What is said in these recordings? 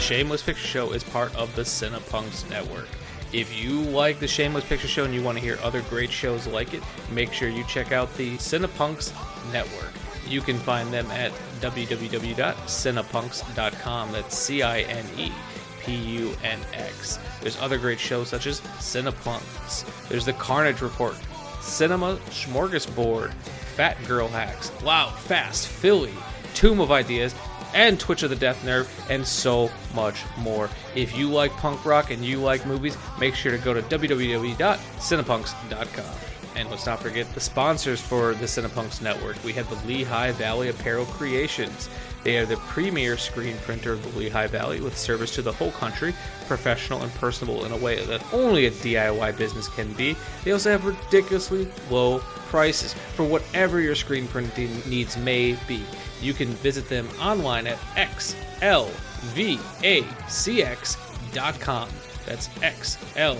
Shameless Picture Show is part of the Cinepunks Network. If you like the Shameless Picture Show and you want to hear other great shows like it, make sure you check out the Cinepunks Network. You can find them at www.cinepunks.com. That's CINEPUNX. There's other great shows such as Cinepunks. There's The Carnage Report, Cinema Smorgasbord, Fat Girl Hacks, Loud, Fast, Philly, Tomb of Ideas, and Twitch of the Death Nerve, and so much more. If you like punk rock and you like movies, make sure to go to www.cinepunks.com. And let's not forget the sponsors for the Cinepunks Network. We have the Lehigh Valley Apparel Creations. They are the premier screen printer of the Lehigh Valley with service to the whole country, professional and personable in a way that only a DIY business can be. They also have ridiculously low prices for whatever your screen printing needs may be. You can visit them online at xlvacx.com. That's xlvacx.com.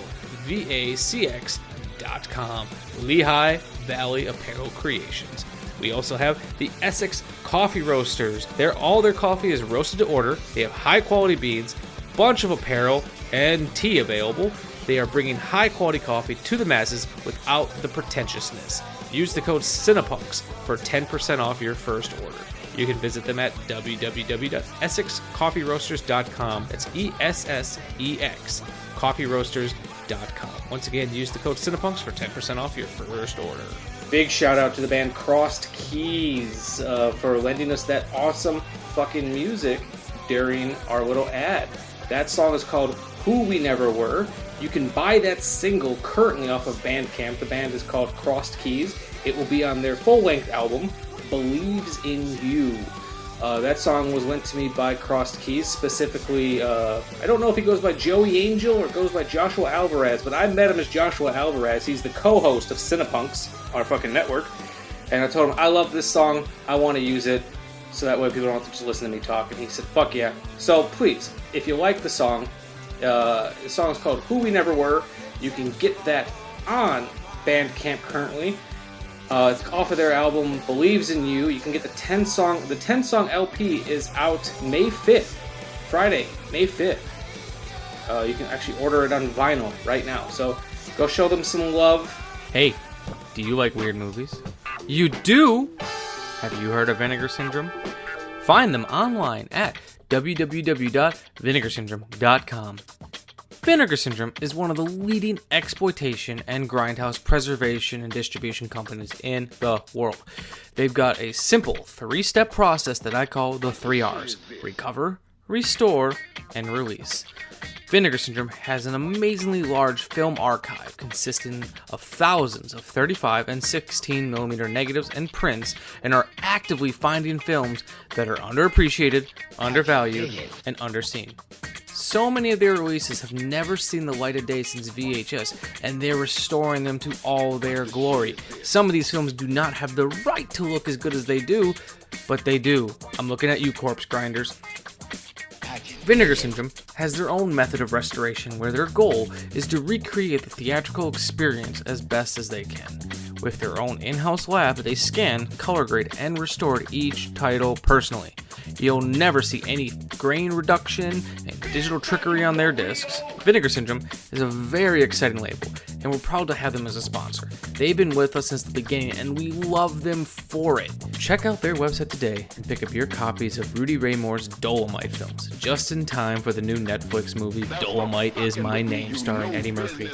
Lehigh Valley Apparel Creations. We also have the Essex Coffee Roasters. All their coffee is roasted to order. They have high quality beans, bunch of apparel, and tea available. They are bringing high quality coffee to the masses without the pretentiousness. Use the code CINEPUNKS for 10% off your first order. You can visit them at www.essexcoffeeroasters.com. That's ESSEX, coffeeroasters.com. Once again, use the code CINEPUNKS for 10% off your first order. Big shout out to the band Crossed Keys for lending us that awesome fucking music during our little ad. That song is called Who We Never Were. You can buy that single currently off of Bandcamp. The band is called Crossed Keys. It will be on their full-length album, Believes in You. That song was lent to me by Crossed Keys, specifically, I don't know if he goes by Joey Angel or goes by Joshua Alvarez, but I met him as Joshua Alvarez. He's the co-host of Cinepunks, our fucking network, and I told him, I love this song, I want to use it, so that way people don't have to just listen to me talk, and he said, fuck yeah. So please, if you like the song is called Who We Never Were. You can get that on Bandcamp currently. It's off of their album Believes in You. You can get the 10 song LP is out May 5th, Friday, May 5th. You can actually order it on vinyl right now. So go show them some love. Hey, do you like weird movies? You do? Have you heard of Vinegar Syndrome? Find them online at www.vinegarsyndrome.com. Vinegar Syndrome is one of the leading exploitation and grindhouse preservation and distribution companies in the world. They've got a simple 3-step process that I call the 3 R's: recover, restore, and release. Vinegar Syndrome has an amazingly large film archive consisting of thousands of 35 and 16mm negatives and prints, and are actively finding films that are underappreciated, undervalued, and underseen. So many of their releases have never seen the light of day since VHS, and they're restoring them to all their glory. Some of these films do not have the right to look as good as they do, but they do. I'm looking at you, corpse grinders. Vinegar Syndrome has their own method of restoration where their goal is to recreate the theatrical experience as best as they can. With their own in-house lab, they scan, color grade, and restore each title personally. You'll never see any grain reduction and digital trickery on their discs. Vinegar Syndrome is a very exciting label, and we're proud to have them as a sponsor. They've been with us since the beginning, and we love them for it. Check out their website today and pick up your copies of Rudy Ray Moore's Dolomite films, just in time for the new Netflix movie Dolomite Is My Name, starring Eddie Murphy.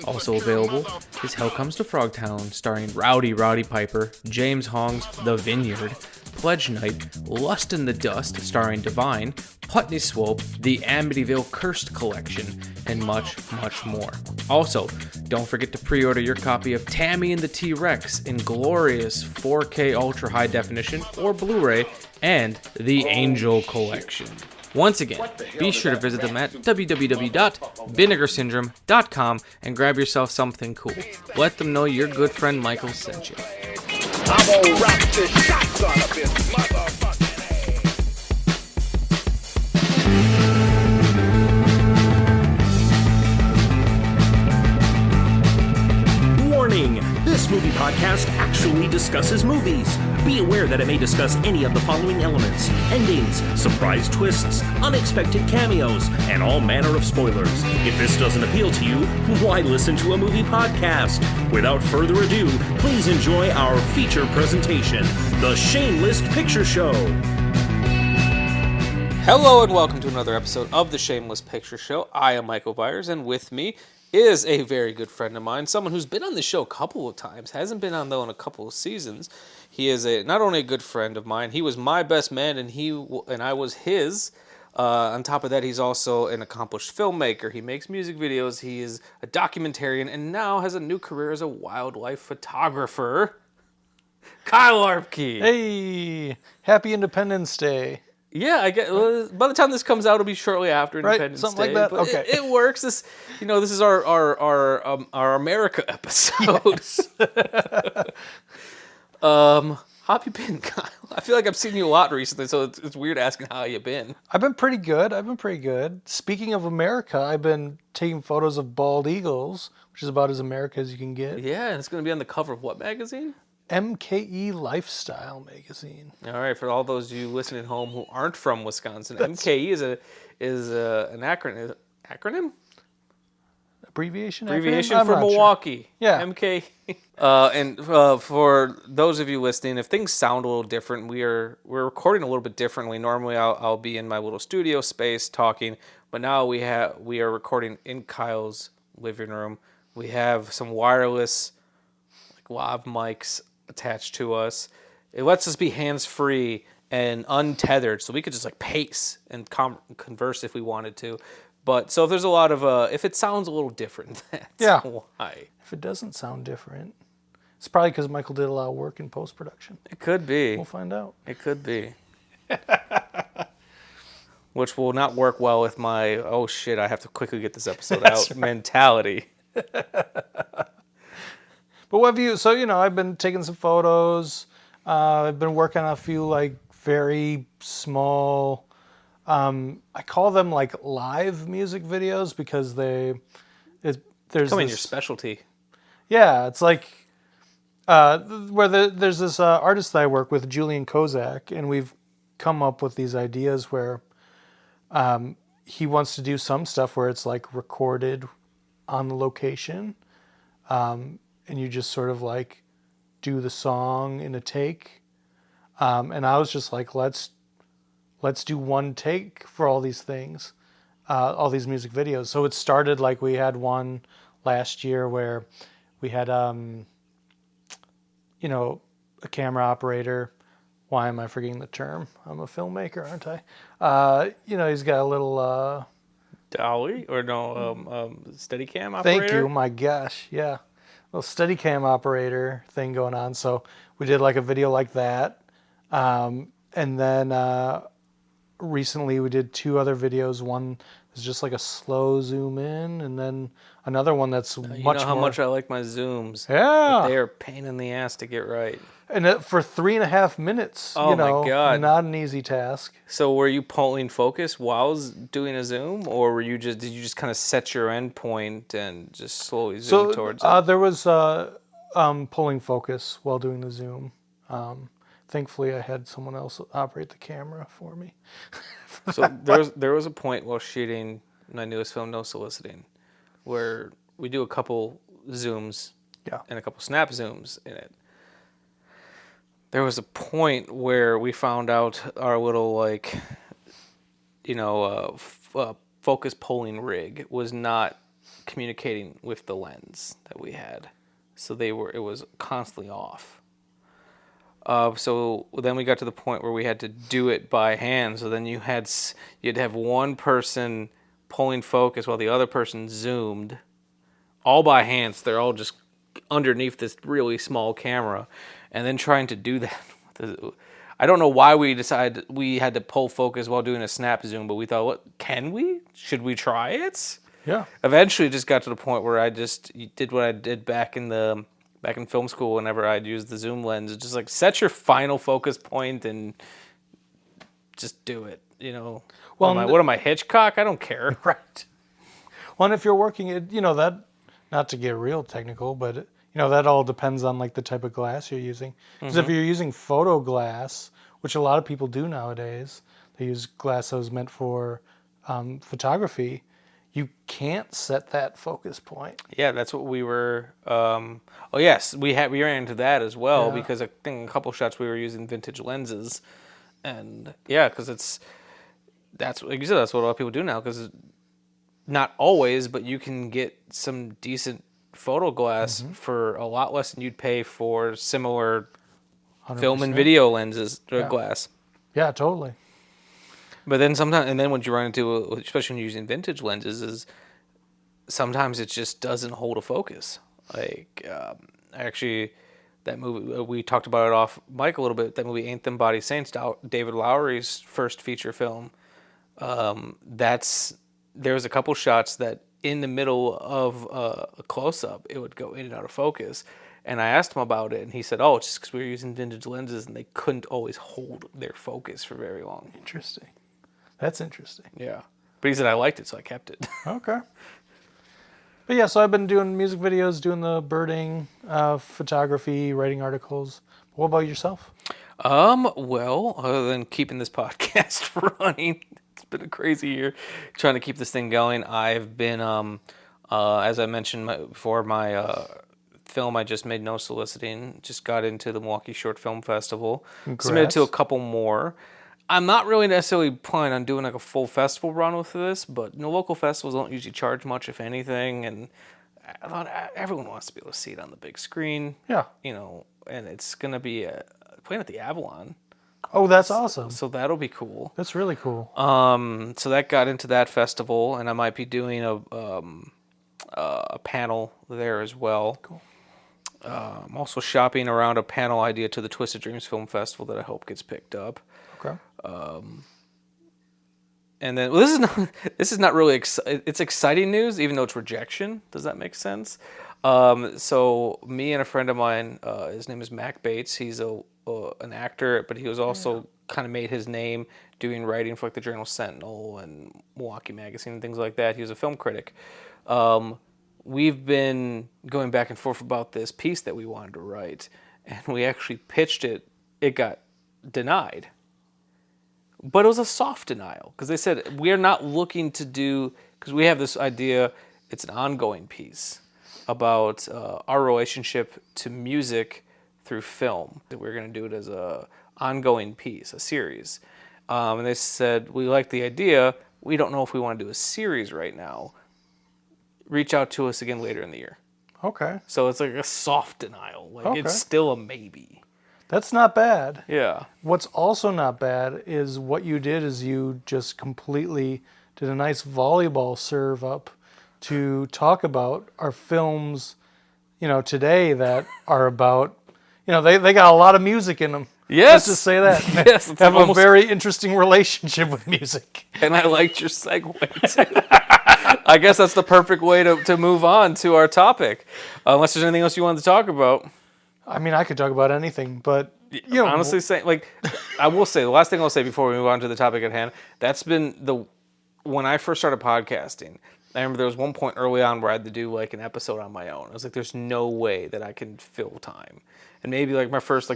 Also available is Hell Comes to Frogtown, starring Rowdy Piper, James Hong's The Vineyard, Pledge Night, Lust in the Dust, starring Divine, Putney Swope, the Amityville Cursed Collection, and much, much more. Also, don't forget to pre-order your copy of Tammy and the T-Rex in glorious 4K Ultra High Definition or Blu-ray, and the Angel Collection. Once again, be sure to visit them at www.vinegarsyndrome.com and grab yourself something cool. Let them know your good friend Michael sent you. I'm gonna rock this shotgun up his motherfucking ass. Warning! This This movie podcast actually discusses movies. Be aware that it may discuss any of the following elements: endings, surprise twists, unexpected cameos, and all manner of spoilers. If this doesn't appeal to you, why listen to a movie podcast? Without further ado, please enjoy our feature presentation, The Shameless Picture Show. Hello and welcome to another episode of The Shameless Picture Show. I am Michael Byers, and with me is a very good friend of mine, someone who's been on the show a couple of times, hasn't been on though in a couple of seasons. He is not only a good friend of mine, he was my best man and I was his. On top of that, he's also an accomplished filmmaker. He makes music videos, he is a documentarian, and now has a new career as a wildlife photographer. Kyle Arpke. Hey, happy Independence Day. Yeah, I get. Well, by the time this comes out, it'll be shortly after Independence Day. Something Day. like that. But okay, it works. This is our America episode. Yes. How have you been, Kyle? I feel like I've seen you a lot recently, so it's weird asking how you been. I've been pretty good. Speaking of America, I've been taking photos of bald eagles, which is about as America as you can get. Yeah, and it's going to be on the cover of what magazine? MKE Lifestyle magazine. All right, for all those of you listening at home who aren't from Wisconsin, MKE is an acronym? Abbreviation for Milwaukee. Sure. Yeah. MKE. And for those of you listening, if things sound a little different, we're recording a little bit differently. Normally, I'll be in my little studio space talking, but now we are recording in Kyle's living room. We have some wireless lav mics attached to us. It lets us be hands-free and untethered, so we could just pace and converse if we wanted to. But so if there's a lot of if it sounds a little different, that's why. If it doesn't sound different, it's probably because Michael did a lot of work in post-production. It could be. We'll find out. It could be. Which will not work well with my oh shit, I have to quickly get this episode out right. mentality. But what have you? So I've been taking some photos. I've been working on a few very small. I call them live music videos because there's becoming your specialty. Yeah, it's where there's this artist that I work with, Julian Kozak, and we've come up with these ideas where he wants to do some stuff where it's recorded on the location. And you just sort of do the song in a take. And I was just let's do one take for all these things, all these music videos. So it started we had one last year where we had, a camera operator. Why am I forgetting the term? I'm a filmmaker, aren't I? He's got a little... Dolly? Or no, Steadicam operator? Thank you, my gosh, yeah. Little Steadicam operator thing going on. So we did a video like that. And then recently we did two other videos. One is just a slow zoom in, and then another one that's much more... You know how much I like my zooms. Yeah. But they are a pain in the ass to get right. And for 3.5 minutes, my God. Not an easy task. So were you pulling focus while doing a zoom, or did you just kind of set your end point and just slowly zoom towards it? There was pulling focus while doing the zoom. Thankfully, I had someone else operate the camera for me. So there was a point while shooting my newest film, No Soliciting, where we do a couple zooms and a couple snap zooms in it. There was a point where we found out our little focus pulling rig was not communicating with the lens that we had, so it was constantly off. So then we got to the point where we had to do it by hand. So then you'd have one person pulling focus while the other person zoomed, all by hand. So they're all just underneath this really small camera, and then trying to do that. I don't know why we decided we had to pull focus while doing a snap zoom, but we thought, can we? Should we try it? Yeah. Eventually, it just got to the point where I just did what I did back in film school. Whenever I'd use the zoom lens, it's just set your final focus point and just do it. Well, what am I, Hitchcock? I don't care. Right. Well, and if you're working, that not to get real technical, but that all depends on like the type of glass you're using. Because if you're using photo glass, which a lot of people do nowadays, they use glass that was meant for photography. You can't set that focus point. Yeah, that's what we were. Oh yes, we ran into that as well because I think a couple shots we were using vintage lenses, and because that's like you said, that's what a lot of people do now. Because not always, but you can get some decent photo glass for a lot less than you'd pay for similar 100%. film and video lenses or glass. Yeah, totally. But then sometimes, and then what you run into, especially when you're using vintage lenses, is sometimes it just doesn't hold a focus. Like, actually, that movie, we talked about it off mic a little bit, that movie Ain't Them Body Saints, David Lowery's first feature film. There was a couple shots that in the middle of a close-up, it would go in and out of focus. And I asked him about it, and he said, it's just because we were using vintage lenses, and they couldn't always hold their focus for very long. Interesting. That's interesting. Yeah. But he said I liked it, so I kept it. Okay. But yeah, so I've been doing music videos, doing the birding, photography, writing articles. What about yourself? Well, other than keeping this podcast running, it's been a crazy year trying to keep this thing going. I've been, as I mentioned before, my film I just made, No Soliciting, just got into the Milwaukee Short Film Festival. Congrats. Submitted to a couple more. I'm not really necessarily planning on doing like a full festival run with this, but local festivals don't usually charge much, if anything, and I thought everyone wants to be able to see it on the big screen. Yeah. And it's going to be playing at the Avalon. Oh, that's awesome. So that'll be cool. That's really cool. So that got into that festival, and I might be doing a panel there as well. Cool. I'm also shopping around a panel idea to the Twisted Dreams Film Festival that I hope gets picked up. Okay. And then this is not really it's exciting news, even though it's rejection. Does that make sense? So me and a friend of mine, his name is Mac Bates. He's an actor, but he was also kind of made his name doing writing for like the Journal Sentinel and Milwaukee Magazine and things like that. He was a film critic. We've been going back and forth about this piece that we wanted to write, and we actually pitched it. It got denied. But it was a soft denial, because they said, we're not looking to do, because we have this idea, it's an ongoing piece about our relationship to music through film. That we're going to do it as a ongoing piece, a series. And they said, we like the idea, we don't know if we want to do a series right now. Reach out to us again later in the year. Okay. So it's like a soft denial. Like it's still a maybe. That's not bad. Yeah. What's also not bad is what you did is you just completely did a nice volleyball serve up to talk about our films, today that are about, they got a lot of music in them. Yes. Let's just say that. Yes. Have a very interesting relationship with music. And I liked your segue too. I guess that's the perfect way to move on to our topic. Unless there's anything else you wanted to talk about. I mean, I could talk about anything, but honestly, I will say the last thing I'll say before we move on to the topic at hand. That's been when I first started podcasting. I remember there was one point early on where I had to do like an episode on my own. I was like, "There's no way that I can fill time." And maybe like my first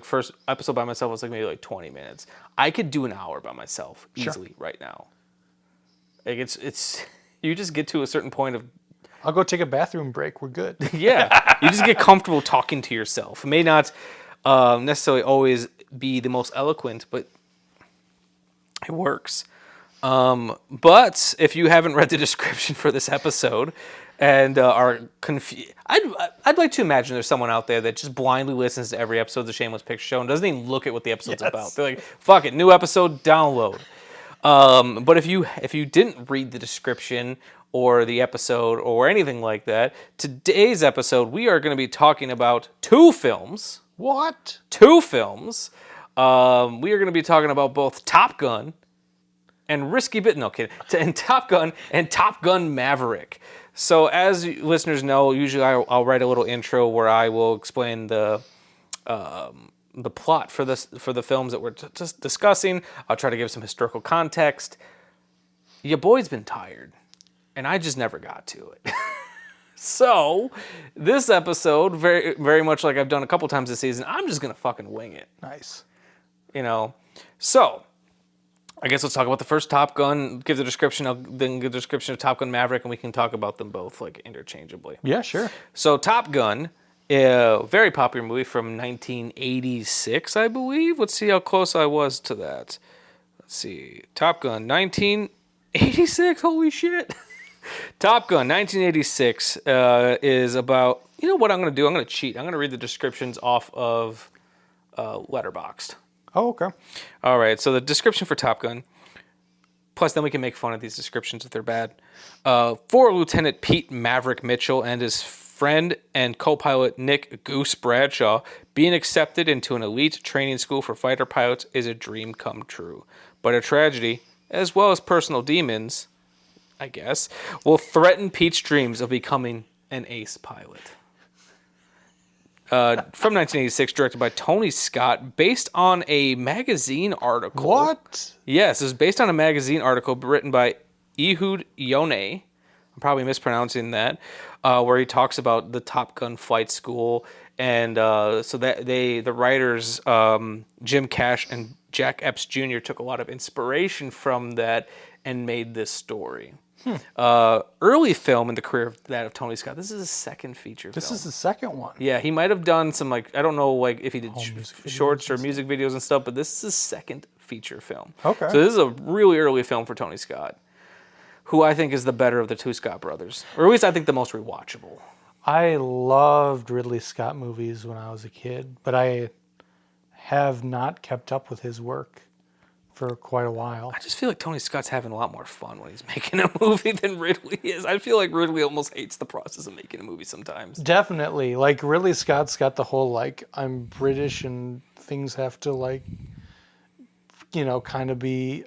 first episode by myself was like maybe like 20 minutes. I could do an hour by myself easily right now. Like it's you just get to a certain point of. I'll go take a bathroom break. We're good. Yeah. You just get comfortable talking to yourself. It may not necessarily always be the most eloquent, but it works. But if you haven't read the description for this episode and are confused, I'd like to imagine there's someone out there that just blindly listens to every episode of the Shameless Picture Show and doesn't even look at what the episode's about. They're like, fuck it, new episode, download. But if you didn't read the description or the episode or anything like that, today's episode we are going to be talking about two films. What? Two films. We are going to be talking about both Top Gun and and Top Gun and Top Gun Maverick. So as listeners know, usually I'll write a little intro where I will explain the plot for the films that we're just discussing. I'll try to give some historical context. Your boy's been tired, and I just never got to it. So, this episode, very, very much like I've done a couple times this season, I'm just going to fucking wing it. Nice. You know? So, I guess let's talk about the first Top Gun, give the description, then give the description of Top Gun Maverick, and we can talk about them both, like, interchangeably. Yeah, sure. So, Top Gun, a very popular movie from 1986, I believe. Let's see how close I was to that. Let's see. Top Gun, 1986? Holy shit. Top Gun, 1986, is about... You know what I'm going to do? I'm going to cheat. I'm going to read the descriptions off of Letterboxd. Oh, okay. All right, so the description for Top Gun, plus then we can make fun of these descriptions if they're bad. For Lieutenant Pete Maverick Mitchell and his friend and co-pilot Nick Goose Bradshaw, being accepted into an elite training school for fighter pilots is a dream come true. But a tragedy, as well as personal demons, I guess, will threaten Pete's dreams of becoming an ace pilot. From 1986, directed by Tony Scott, based on a magazine article. What? Yes, it was based on a magazine article written by Ehud Yone. I'm probably mispronouncing that, where he talks about the Top Gun flight school, and so that the writers Jim Cash and Jack Epps Jr. took a lot of inspiration from that and made this story. Early film in the career of that of Tony Scott. This is his second feature film. This is the second one. Yeah, he might have done some, like, I don't know, like, if he did shorts or music videos and stuff, but this is his second feature film. Okay. So this is a really early film for Tony Scott, who I think is the better of the two Scott brothers. Or at least I think the most rewatchable. I loved Ridley Scott movies when I was a kid, but I have not kept up with his work for quite a while. I just feel like Tony Scott's having a lot more fun when he's making a movie than Ridley is. I feel like Ridley almost hates the process of making a movie sometimes. Definitely. Like, Ridley Scott's got the whole, like, I'm British and things have to, like, you know,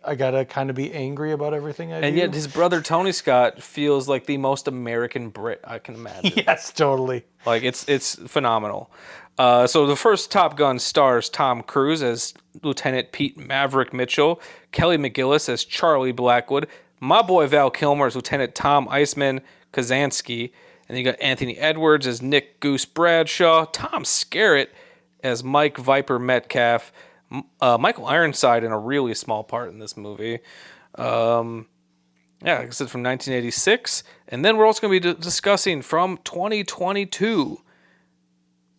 I gotta kind of be angry about everything I do. And yet his brother Tony Scott feels like the most American Brit I can imagine. Yes, totally. Like, it's phenomenal. So the first Top Gun stars Tom Cruise as Lieutenant Pete Maverick Mitchell, Kelly McGillis as Charlie Blackwood, my boy Val Kilmer as Lieutenant Tom Iceman Kosinski, and then you got Anthony Edwards as Nick Goose Bradshaw, Tom Skerritt as Mike Viper Metcalf, Michael Ironside in a really small part in this movie. Yeah, like I said, from 1986. And then we're also going to be discussing from 2022,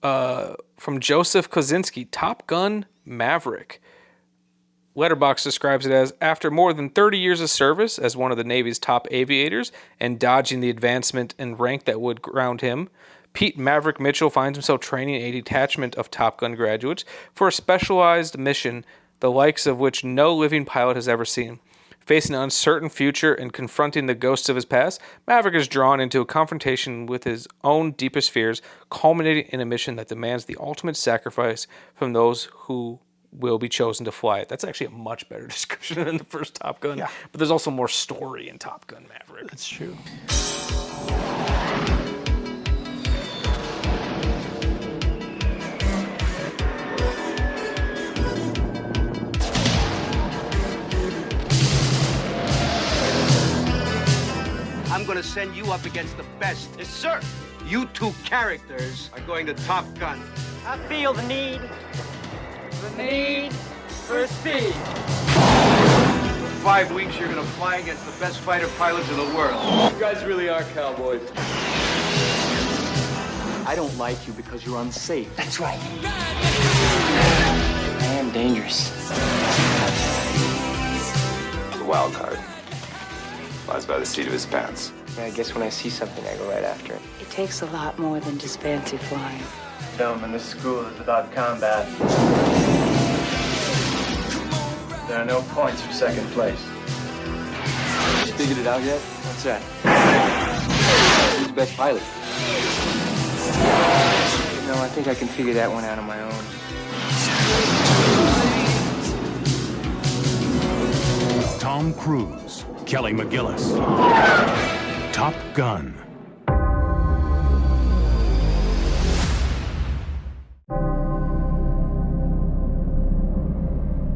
from Joseph Kosinski, Top Gun Maverick. Letterboxd describes it as, after more than 30 years of service as one of the Navy's top aviators and dodging the advancement and rank that would ground him, Pete Maverick Mitchell finds himself training a detachment of Top Gun graduates for a specialized mission, the likes of which no living pilot has ever seen. Facing an uncertain future and confronting the ghosts of his past, Maverick is drawn into a confrontation with his own deepest fears, culminating in a mission that demands the ultimate sacrifice from those who will be chosen to fly it. That's actually a much better description than the first Top Gun. Yeah. But there's also more story in Top Gun Maverick. That's true. I'm gonna send you up against the best. Yes, sir. You two characters are going to Top Gun. I feel the need for speed. For 5 weeks, you're gonna fly against the best fighter pilots in the world. You guys really are cowboys. I don't like you because you're unsafe. That's right. I am dangerous. The wild card flies by the seat of his pants. Yeah, I guess when I see something, I go right after it. It takes a lot more than just fancy flying. Film in this school is about combat. There are no points for second place. You figured it out yet? What's that? Who's the best pilot? No, I think I can figure that one out on my own. Tom Cruise, Kelly McGillis. Top Gun.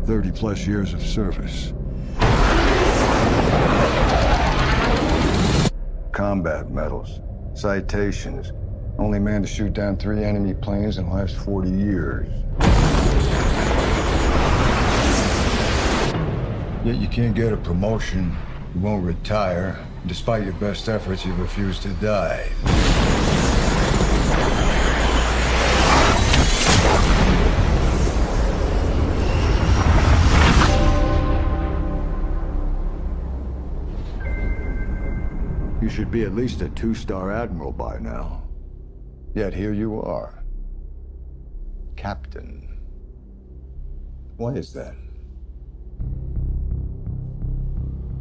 +30 years of service. Combat medals, citations. Only man to shoot down 3 enemy planes in the last 40 years. Yet you can't get a promotion, you won't retire. Despite your best efforts, you refuse to die. You should be at least a 2-star admiral by now. Yet here you are. Captain. Why is that?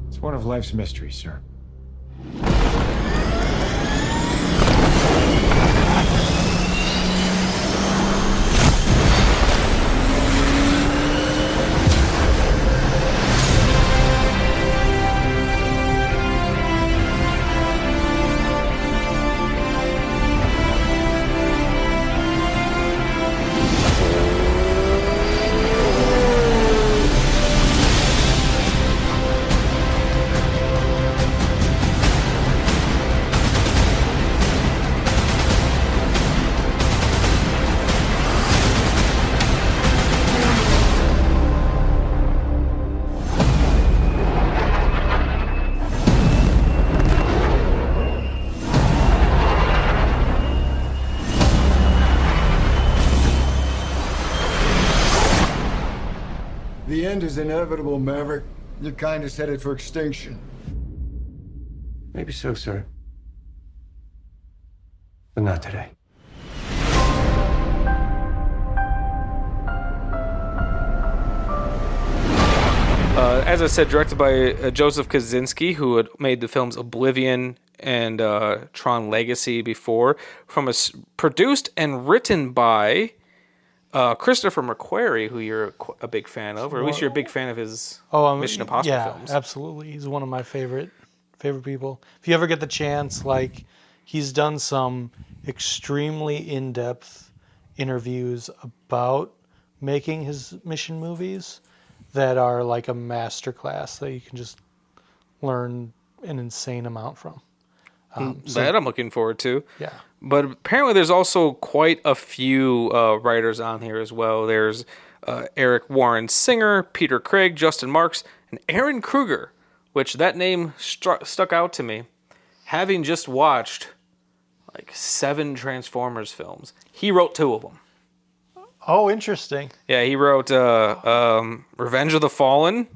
It's one of life's mysteries, sir. The end is inevitable, Maverick. Your kind is headed for extinction. Maybe so, sir. But not today. As I said, directed by Joseph Kosinski, who had made the films Oblivion and Tron Legacy before. Produced and written by Christopher McQuarrie, who you're a big fan of, or at least you're a big fan of his Mission Impossible films. Yeah, absolutely. He's one of my favorite people. If you ever get the chance, like, he's done some extremely in-depth interviews about making his mission movies that are like a masterclass that you can just learn an insane amount from. That I'm looking forward to. Yeah. But apparently there's also quite a few writers on here as well. There's Eric Warren Singer, Peter Craig, Justin Marks, and Aaron Kruger, which that name stuck out to me. Having just watched like 7 Transformers films. He wrote 2 of them. Oh, interesting. Yeah, he wrote Revenge of the Fallen,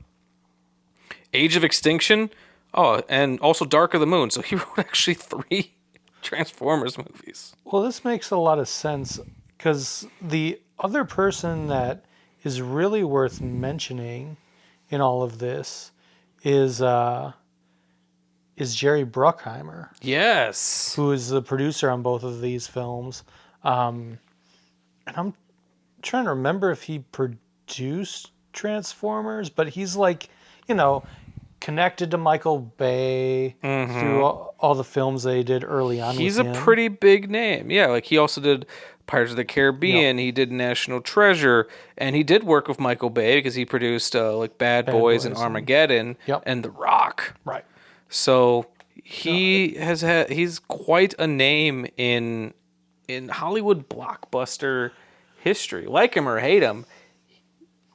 Age of Extinction, and also Dark of the Moon. So he wrote actually 3 Transformers movies. Well, this makes a lot of sense because the other person that is really worth mentioning in all of this is Jerry Bruckheimer. Yes. Who is the producer on both of these films. And I'm trying to remember if he produced Transformers, but he's like, connected to Michael Bay through all the films they did early on. He's a pretty big name. Yeah, like he also did Pirates of the Caribbean. Yep. He did National Treasure, and he did work with Michael Bay because he produced like Bad Boys and Armageddon and The Rock. Right. So he's quite a name in Hollywood blockbuster history. Like him or hate him,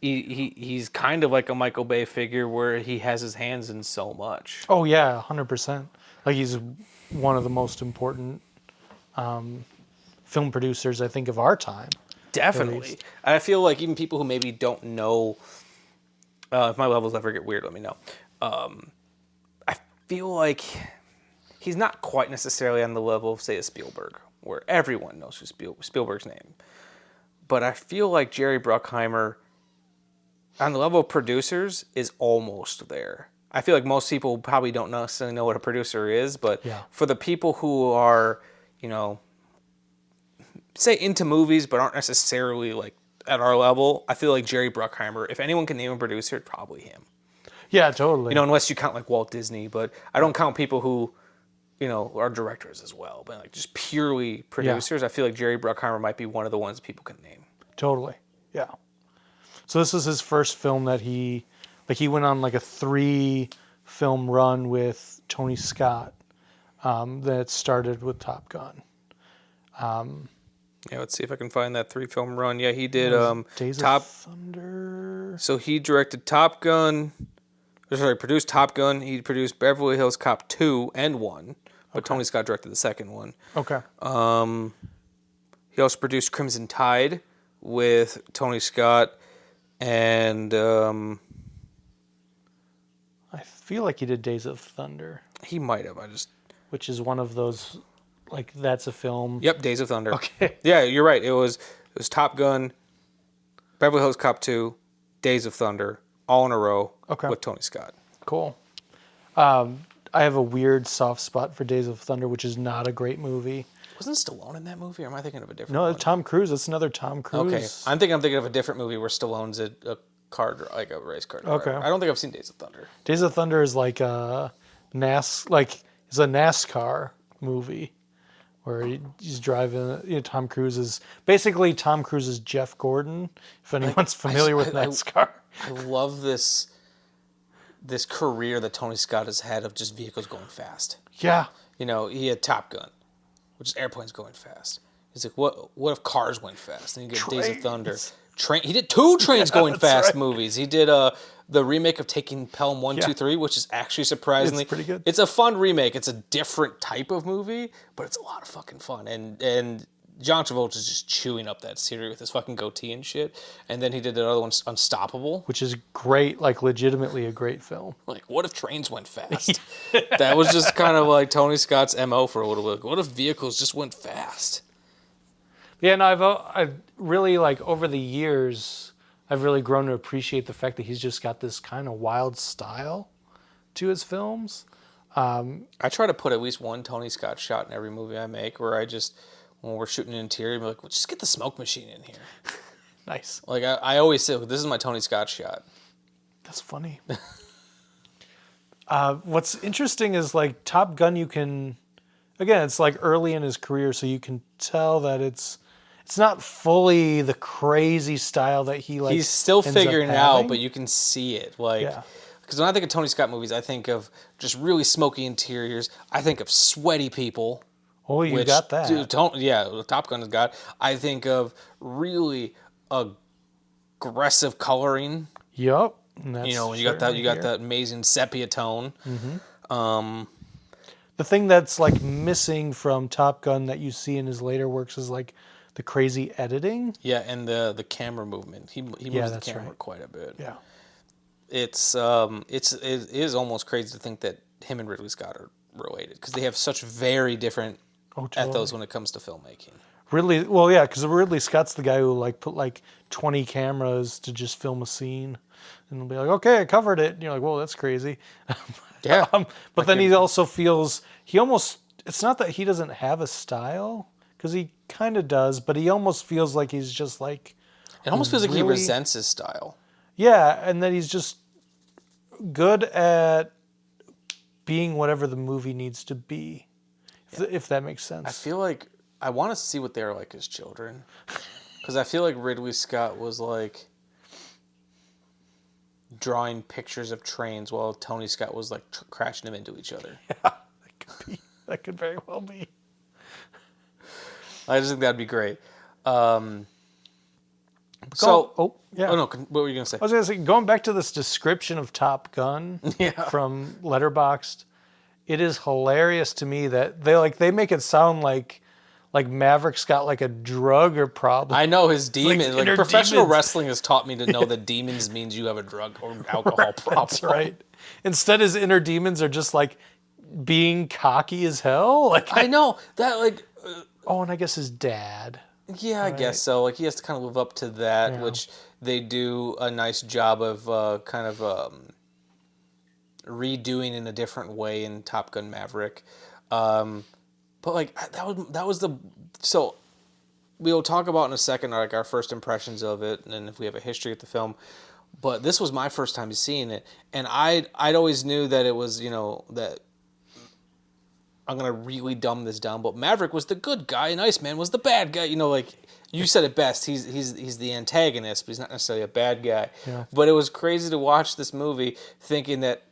he's kind of like a Michael Bay figure where he has his hands in so much. Oh yeah, 100%. Like he's one of the most important film producers, I think, of our time. Definitely. I feel like even people who maybe don't know, if my levels ever get weird, let me know. I feel like he's not quite necessarily on the level of, say, a Spielberg, where everyone knows who Spielberg's name. But I feel like Jerry Bruckheimer, on the level of producers, is almost there. I feel like most people probably don't necessarily know what a producer is, but for the people who are, say into movies but aren't necessarily like at our level, I feel like Jerry Bruckheimer, if anyone can name a producer, it's probably him. Yeah, totally. Unless you count like Walt Disney, but I don't count people who, are directors as well, but like just purely producers. I feel like Jerry Bruckheimer might be one of the ones people can name. Totally. Yeah. So this is his first film that he went on like a 3 film run with Tony Scott. that started with Top Gun. Yeah, let's see if I can find that 3-film run. Yeah, he did Days Top of Thunder. So he directed Top Gun. Produced Top Gun. He produced Beverly Hills Cop 2 and 1, but Tony Scott directed the second one. Okay. He also produced Crimson Tide with Tony Scott, and I feel like he did Days of Thunder. he might have. Which is one of those, like, that's a film. Yep, Days of Thunder. Okay. Yeah, you're right. It was Top Gun, Beverly Hills Cop 2, Days of Thunder, all in a row with Tony Scott. Cool. I have a weird soft spot for Days of Thunder, which is not a great movie. Wasn't Stallone in that movie, or am I thinking of a different No, one? Tom Cruise. That's another Tom Cruise. Okay, I'm thinking of a different movie where Stallone's a race car driver. Okay. I don't think I've seen Days of Thunder. Days of Thunder is like a it's a NASCAR movie where he's driving. Tom Cruise is basically Tom Cruise's Jeff Gordon. If anyone's familiar with NASCAR, I love this career that Tony Scott has had of just vehicles going fast. Yeah. He had Top Gun, which is airplanes going fast. He's like, what if cars went fast? And you get Days of Thunder. He did 2 trains going fast movies. He did the remake of Taking Pelham 1, 2, 3, which is actually surprisingly... It's pretty good. It's a fun remake. It's a different type of movie, but it's a lot of fucking fun. And John Travolta is just chewing up that series with his fucking goatee and shit. And then he did the other one, Unstoppable. Which is great, like legitimately a great film. Like, what if trains went fast? That was just kind of like Tony Scott's MO for a little bit. What if vehicles just went fast? Yeah, and I've really, like, over the years, I've really grown to appreciate the fact that he's just got this kind of wild style to his films. I try to put at least one Tony Scott shot in every movie I make, where I just, when we're shooting an interior, I'm like, well, just get the smoke machine in here. Nice. Like, I always say, this is my Tony Scott shot. That's funny. What's interesting is, like, Top Gun, you can, again, it's like early in his career, so you can tell that it's not fully the crazy style that he, like, he's still ends figuring up it out, having. but you can see it. Like, because when I think of Tony Scott movies, I think of just really smoky interiors. I think of sweaty people. Oh, you got that. Top Gun has got. I think of really aggressive coloring. Yep. When you got that amazing sepia tone. Mm-hmm. The thing that's, like, missing from Top Gun that you see in his later works is, like, the crazy editing. Yeah, and the camera movement. He moves the camera quite a bit. Yeah. It is almost crazy to think that him and Ridley Scott are related, because they have such very different ethos when it comes to filmmaking. Because Ridley Scott's the guy who, like, put, like, 20 cameras to just film a scene, and he'll be like, okay, I covered it. And you're like, whoa, that's crazy. Yeah. But then he also feels, it's not that he doesn't have a style, because he kind of does, but he almost feels like he's just, like... It almost feels like he resents his style. Yeah, and that he's just good at being whatever the movie needs to be, if that makes sense. I feel like I want to see what they're like as children, because I feel like Ridley Scott was, like, drawing pictures of trains while Tony Scott was, like, crashing them into each other. Yeah, that could very well be. I just think that'd be great. Oh, yeah. Oh no, what were you gonna say? I was gonna say, going back to this description of Top Gun from Letterboxd, it is hilarious to me that they make it sound like Maverick's got, like, a drug or problem. I know his demon. Like, professional demons. wrestling has taught me to know that demons means you have a drug or alcohol problem. That's right. Instead, his inner demons are just, like, being cocky as hell. Like, I know that, like. And I guess his dad. Yeah, I guess so. Like, he has to kind of live up to that, which they do a nice job of redoing in a different way in Top Gun Maverick. But, like, that was the... So, we'll talk about in a second, like, our first impressions of it, and if we have a history of the film. But this was my first time seeing it, and I'd always knew that it was, that... I'm going to really dumb this down, but Maverick was the good guy and Iceman was the bad guy. Like, you said it best. He's the antagonist, but he's not necessarily a bad guy. Yeah. But it was crazy to watch this movie thinking that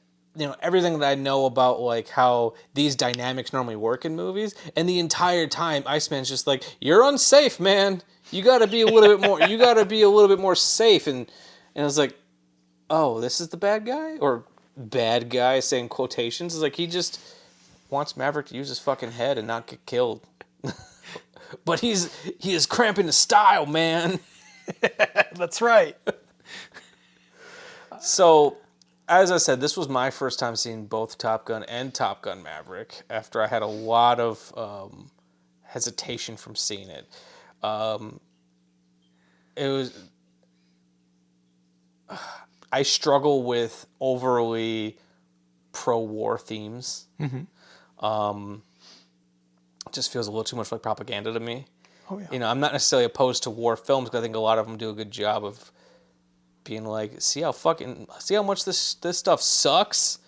everything that I know about like how these dynamics normally work in movies, and the entire time Iceman's just like, "You're unsafe, man. You got to be a little bit more. You got to be a little bit more safe." And I was like, "Oh, this is the bad guy," or "bad guy," saying quotations. It's like he just wants Maverick to use his fucking head and not get killed. But he is cramping the style, man. That's right. So, as I said, this was my first time seeing both Top Gun and Top Gun Maverick after I had a lot of hesitation from seeing it. I struggle with overly pro-war themes. Mm-hmm. It just feels a little too much like propaganda to me. Oh, yeah. I'm not necessarily opposed to war films because I think a lot of them do a good job of being like, see how much this stuff sucks.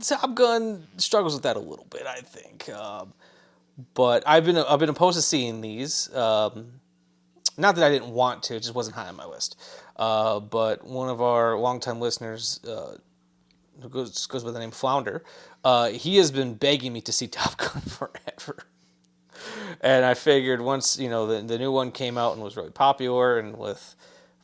Top Gun struggles with that a little bit, I think. But I've been opposed to seeing these. Not that I didn't want to; it just wasn't high on my list. But one of our longtime listeners, who goes by the name Flounder, he has been begging me to see Top Gun forever. And I figured once the new one came out and was really popular, and with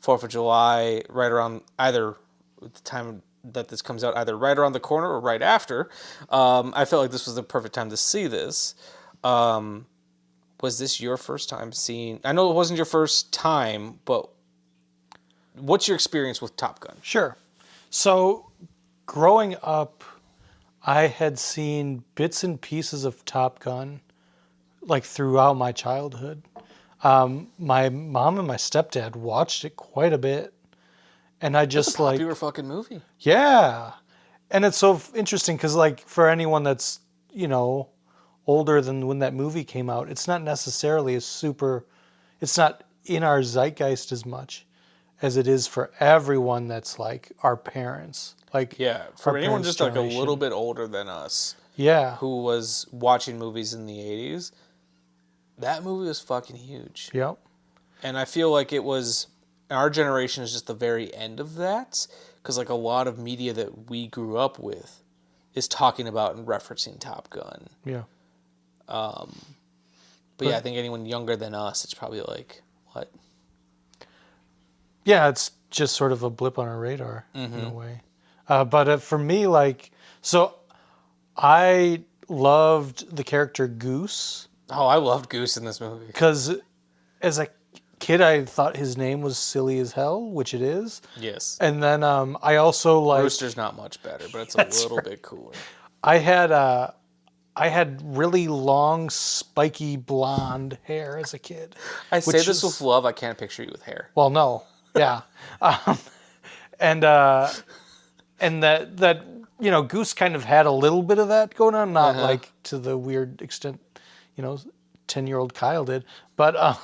4th of July right around either the time that this comes out, either right around the corner or right after, I felt like this was the perfect time to see this. Was this your first time seeing? I know it wasn't your first time, but what's your experience with Top Gun? Sure. So, growing up, I had seen bits and pieces of Top Gun, like throughout my childhood. My mom and my stepdad watched it quite a bit, and I just That's a popular fucking movie. Yeah, and it's so interesting because like for anyone that's older than when that movie came out, it's not necessarily it's not in our zeitgeist as much as it is for everyone that's like our parents. Like for anyone just like a little bit older than us. Yeah. Who was watching movies in the 80s. That movie was fucking huge. Yep. And I feel like it was, our generation is just the very end of that. Because like a lot of media that we grew up with is talking about and referencing Top Gun. Yeah. But yeah, I think anyone younger than us, it's probably like, what? Yeah, it's just sort of a blip on our radar in a way. But for me, so I loved the character Goose. Oh, I loved Goose in this movie. Because as a kid, I thought his name was silly as hell, which it is. Yes. And then I also like... Rooster's not much better, but it's a little bit cooler. I had really long, spiky blonde hair as a kid. I say this with love. I can't picture you with hair. Well, no. Yeah. And that Goose kind of had a little bit of that going on, not like to the weird extent 10-year-old Kyle did. But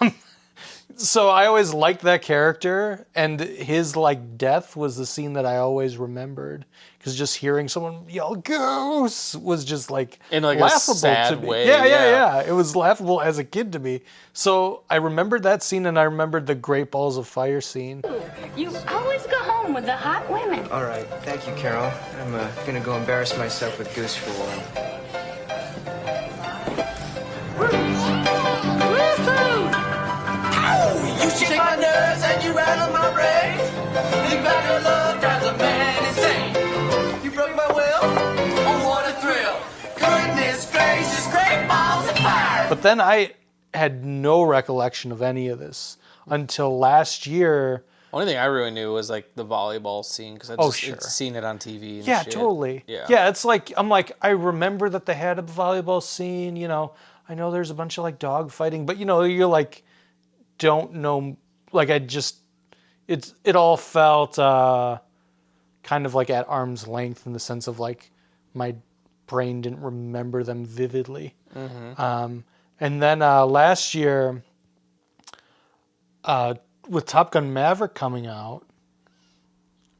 so I always liked that character, and his death was the scene that I always remembered, because just hearing someone yell "Goose" was just in laughable a sad to me. way. Yeah. It was laughable as a kid to me. So I remembered that scene, and I remembered the Great Balls of Fire scene. You always go home with the hot women. All right, thank you, Carol. I'm gonna go embarrass myself with Goose for a while. You shake my nerves and you rattle my brain. Think about your love drives a man insane. You broke my will, oh what a thrill. Goodness gracious, great balls of fire. But then I had no recollection of any of this until last year. Only thing I really knew was the volleyball scene, because I'd seen it on TV. And shit. Totally. Yeah, it's I remember that they had a volleyball scene. I know there's a bunch of dog fighting, but you're don't know. It all felt kind of at arm's length in the sense of my brain didn't remember them vividly. Mm-hmm. And then last year, with Top Gun Maverick coming out,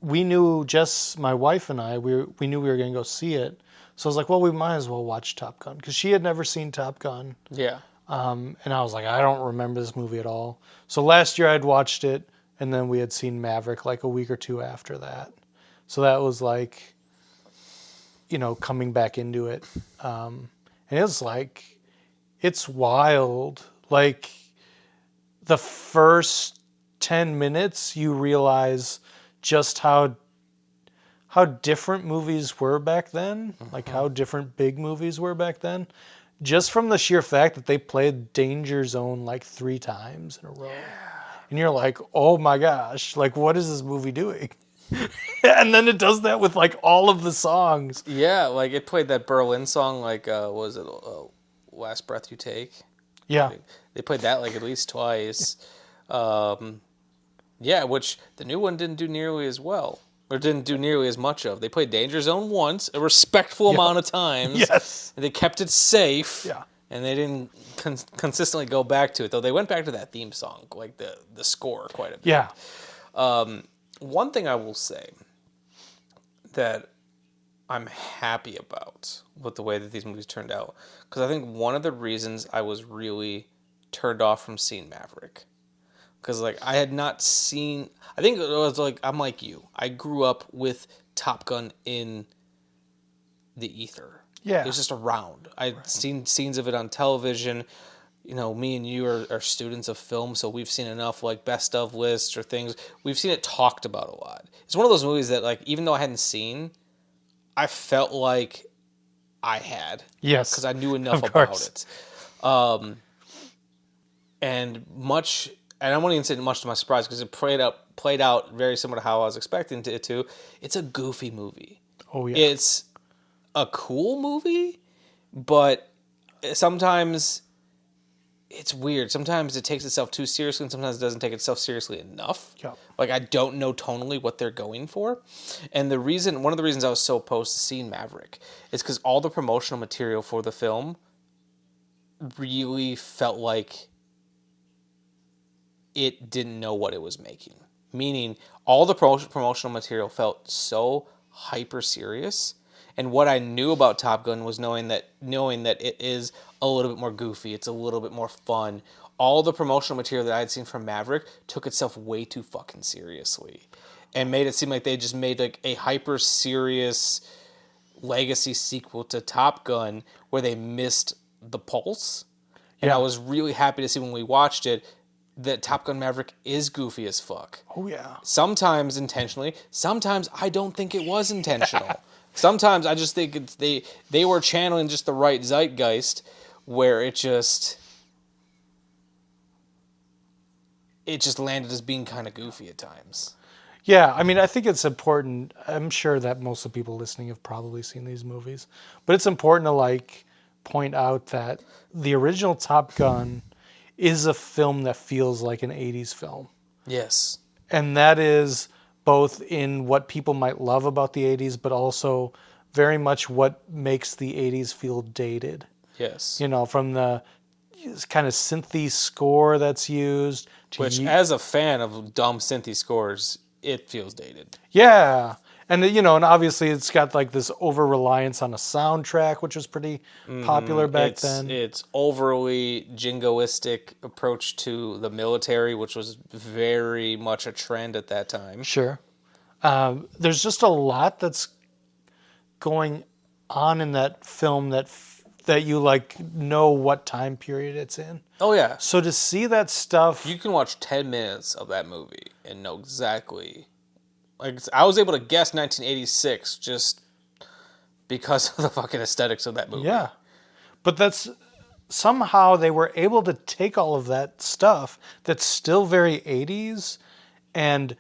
we knew, Jess, my wife and I, we knew we were going to go see it. So I was like, well, we might as well watch Top Gun, because she had never seen Top Gun. Yeah. And I was like, I don't remember this movie at all. So last year I'd watched it, and then we had seen Maverick a week or two after that. So that was coming back into it. And it's like, it's wild. Like, the first 10 minutes, you realize just how different movies were back then, like how different big movies were back then, just from the sheer fact that they played Danger Zone like 3 times in a row. And you're like, oh my gosh, like, what is this movie doing? And then it does that with like all of the songs. Yeah, like it played that Berlin song, like, was it Last Breath You Take? Yeah. They played that like at least twice. Yeah, which the new one didn't do nearly as well. Or didn't do nearly as much of. They played Danger Zone once, a respectful amount of times. Yes. They kept it safe. Yeah. And they didn't consistently go back to it, though they went back to that theme song, like the score, quite a bit. Yeah. One thing I will say that I'm happy about with the way that these movies turned out, because I think one of the reasons I was really turned off from seeing Maverick, because like I had not seen, I think it was like, I'm like you, I grew up with Top Gun in the ether. Yeah. It was just around. I'd seen scenes of it on television. Me and you are students of film, so we've seen enough like best of lists or things. We've seen it talked about a lot. It's one of those movies that, like, even though I hadn't seen, I felt like I had. Yes. Because I knew enough about it. And I won't even say much to my surprise, because it played out very similar to how I was expecting it to. It's a goofy movie. Oh, yeah. It's a cool movie, but sometimes it's weird. Sometimes it takes itself too seriously, and sometimes it doesn't take itself seriously enough. Yeah. Like, I don't know tonally what they're going for. And one of the reasons I was so opposed to seeing Maverick is because all the promotional material for the film really felt like it didn't know what it was making. Meaning, all the promotional material felt so hyper serious. And what I knew about Top Gun was knowing that it is a little bit more goofy, it's a little bit more fun. All the promotional material that I had seen from Maverick took itself way too fucking seriously, and made it seem like they just made like a hyper serious legacy sequel to Top Gun where they missed the pulse. And I was really happy to see when we watched it that Top Gun Maverick is goofy as fuck. Oh yeah. Sometimes intentionally, sometimes I don't think it was intentional. Sometimes I just think they were channeling just the right zeitgeist, where it just landed as being kind of goofy at times. Yeah, I mean, I think it's important. I'm sure that most of the people listening have probably seen these movies, but it's important to like point out that the original Top Gun is a film that feels like an 80s film. Yes. And that is both in what people might love about the 80s, but also very much what makes the 80s feel dated. Yes. From the kind of synthy score that's used. Which, as a fan of dumb synthy scores, it feels dated. Yeah. And, and obviously it's got like this over-reliance on a soundtrack, which was pretty popular back then. It's overly jingoistic approach to the military, which was very much a trend at that time. Sure. There's just a lot that's going on in that film that you like know what time period it's in. Oh, yeah. So to see that stuff... You can watch 10 minutes of that movie and know exactly... Like, I was able to guess 1986 just because of the fucking aesthetics of that movie. Yeah. But that's... Somehow they were able to take all of that stuff that's still very 80s and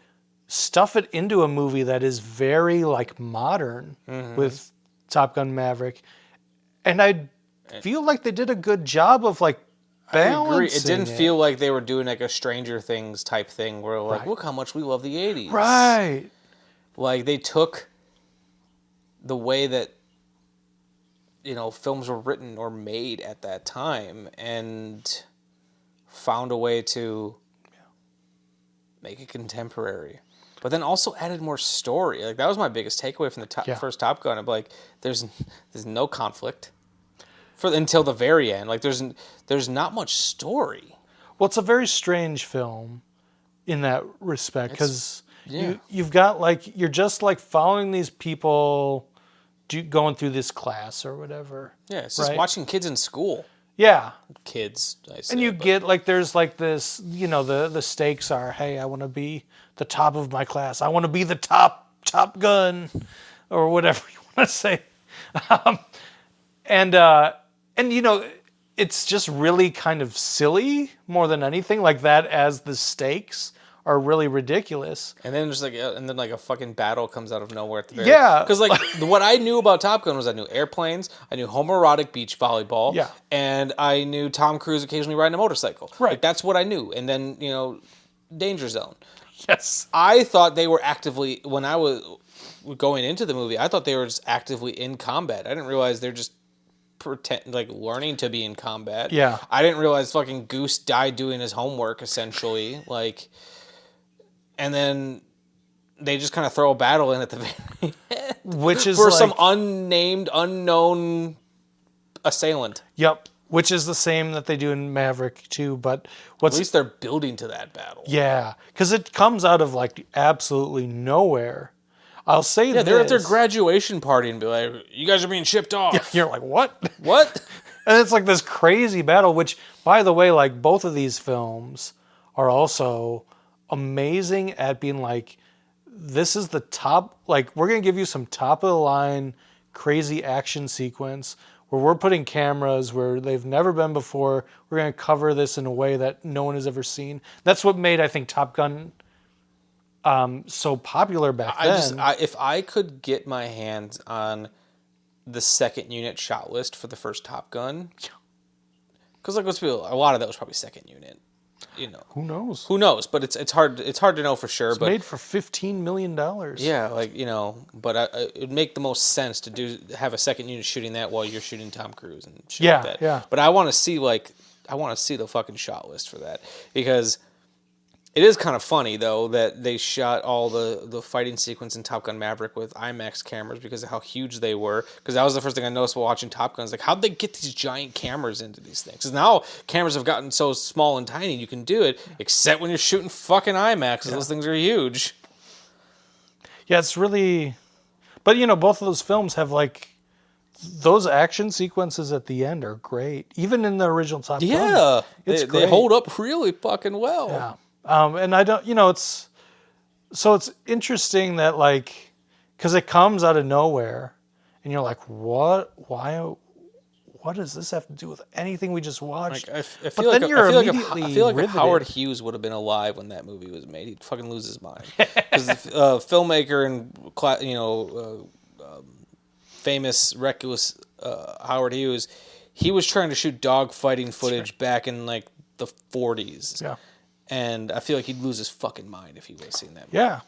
stuff it into a movie that is very, like, modern with Top Gun Maverick. And I feel like they did a good job of, like, balancing I agree. It didn't feel like they were doing like a Stranger Things type thing where like, look how much we love the 80s. Right. Like, they took the way that, films were written or made at that time and found a way to make it contemporary. But then also added more story. Like, that was my biggest takeaway from the first Top Gun. I'm like, there's no conflict until the very end. Like, there's not much story. Well, it's a very strange film in that respect because you've got like you're just like following these people going through this class or whatever. Yeah, it's just watching kids in school. Yeah. Kids, I say. And you get, like, there's, like, this, you know, the stakes are, hey, I want to be the top of my class. I want to be the top gun, or whatever you want to say. And you know, it's just really kind of silly more than anything, like that, as the stakes are really ridiculous. And then like a fucking battle comes out of nowhere at the very because like what I knew about Top Gun was I knew airplanes, I knew homoerotic beach volleyball, and I knew Tom Cruise occasionally riding a motorcycle. Right, like, that's what I knew. And then, you know, Danger Zone. Yes, I thought they were actively, when I was going into the movie, I thought they were just actively in combat. I didn't realize they're just learning to be in combat. Yeah, I didn't realize fucking Goose died doing his homework essentially, like. And then they just kind of throw a battle in at the very end. Which is for like, some unnamed, unknown assailant. Yep. Which is the same that they do in Maverick too, but at least they're building to that battle. Yeah, because it comes out of like absolutely nowhere. I'll say this. Yeah, they're at their graduation party and be like, "You guys are being shipped off." Yeah, you're like, "What? What?" And it's like this crazy battle. Which, by the way, like both of these films are also amazing at being like, this is the top, like, we're going to give you some top of the line crazy action sequence where we're putting cameras where they've never been before. We're going to cover this in a way that no one has ever seen. That's what made, I think, Top Gun so popular back then. If I could get my hands on the second unit shot list for the first Top Gun, because like, let's be real, a lot of that was probably second unit. You know, who knows? Who knows? But it's hard to know for sure. It's made for $15 million. Yeah, like, you know, but it would make the most sense to have a second unit shooting that while you're shooting Tom Cruise and shit like that. Yeah. But I want to see the fucking shot list for that, because it is kind of funny though that they shot all the fighting sequence in Top Gun Maverick with IMAX cameras because of how huge they were. Because that was the first thing I noticed while watching Top Gun. Is like, how'd they get these giant cameras into these things? Because now cameras have gotten so small and tiny, you can do it, except when you're shooting fucking IMAX. Those things are huge. Yeah, it's really. But you know, both of those films have like. Those action sequences at the end are great. Even in the original Top Gun. Yeah, they hold up really fucking well. Yeah. And I don't, you know, it's interesting that like, because it comes out of nowhere, and you're like, what? Why? What does this have to do with anything we just watched? Like, I feel like if Howard Hughes would have been alive when that movie was made, he'd fucking lose his mind. Because filmmaker and famous reckless Howard Hughes, he was trying to shoot dog fighting footage back in like the 40s. Yeah. And I feel like he'd lose his fucking mind if he would have seen that movie. Yeah.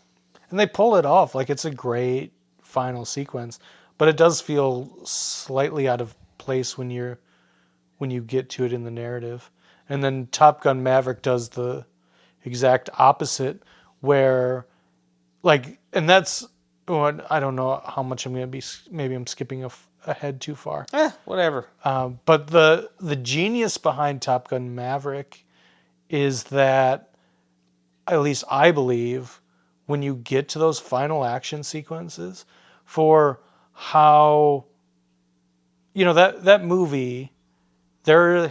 And they pull it off. Like, it's a great final sequence. But it does feel slightly out of place when you get to it in the narrative. And then Top Gun Maverick does the exact opposite, where, like, and that's, I don't know how much I'm going to be, maybe I'm skipping ahead too far. Whatever. But the genius behind Top Gun Maverick is that, at least I believe, when you get to those final action sequences, for how, you know, that movie, there are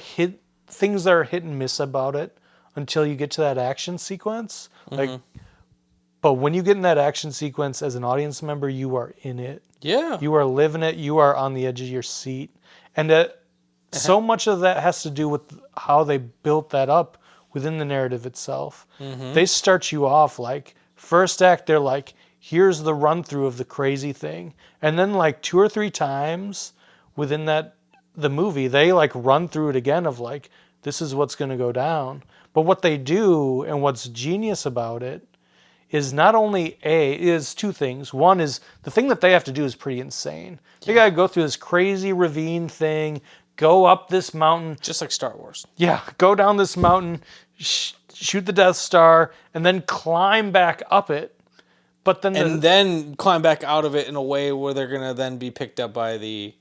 things that are hit and miss about it until you get to that action sequence. Like, but when you get in that action sequence as an audience member, you are in it. Yeah. You are living it. You are on the edge of your seat. And so much of that has to do with how they built that up within the narrative itself. They start you off like, first act, they're like, here's the run through of the crazy thing. And then like 2 or 3 times within the movie, they like run through it again of like, this is what's going to go down. But what they do and what's genius about it is not only is 2 things. One is the thing that they have to do is pretty insane. They got to go through this crazy ravine thing, go up this mountain. Just like Star Wars. Yeah, go down this mountain, shoot the Death Star, and then climb back up it. But then then climb back out of it in a way where they're gonna then be picked up by the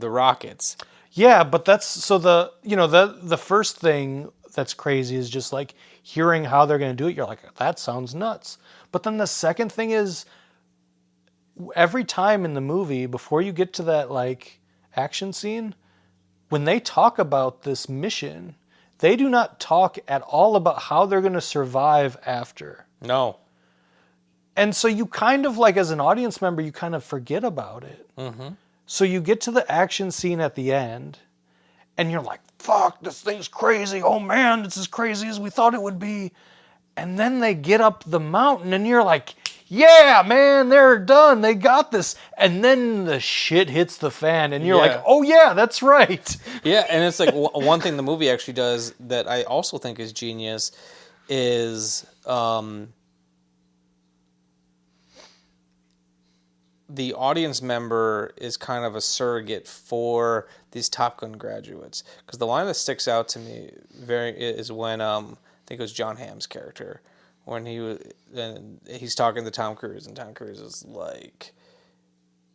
rockets. Yeah, but that's so the first thing that's crazy is just like hearing how they're gonna do it. You're like, that sounds nuts. But then the second thing is every time in the movie, before you get to that like action scene, when they talk about this mission, they do not talk at all about how they're going to survive after. No. And so you kind of like, as an audience member, you kind of forget about it. Mm-hmm. So you get to the action scene at the end, and you're like, fuck, this thing's crazy. Oh man, it's as crazy as we thought it would be. And then they get up the mountain, and you're like, yeah, man, they're done. They got this. And then the shit hits the fan, and you're like, oh yeah, that's right. Yeah, and it's like one thing the movie actually does that I also think is genius is the audience member is kind of a surrogate for these Top Gun graduates. Because the line that sticks out to me is when I think it was John Hamm's character, when he's talking to Tom Cruise, and Tom Cruise is like,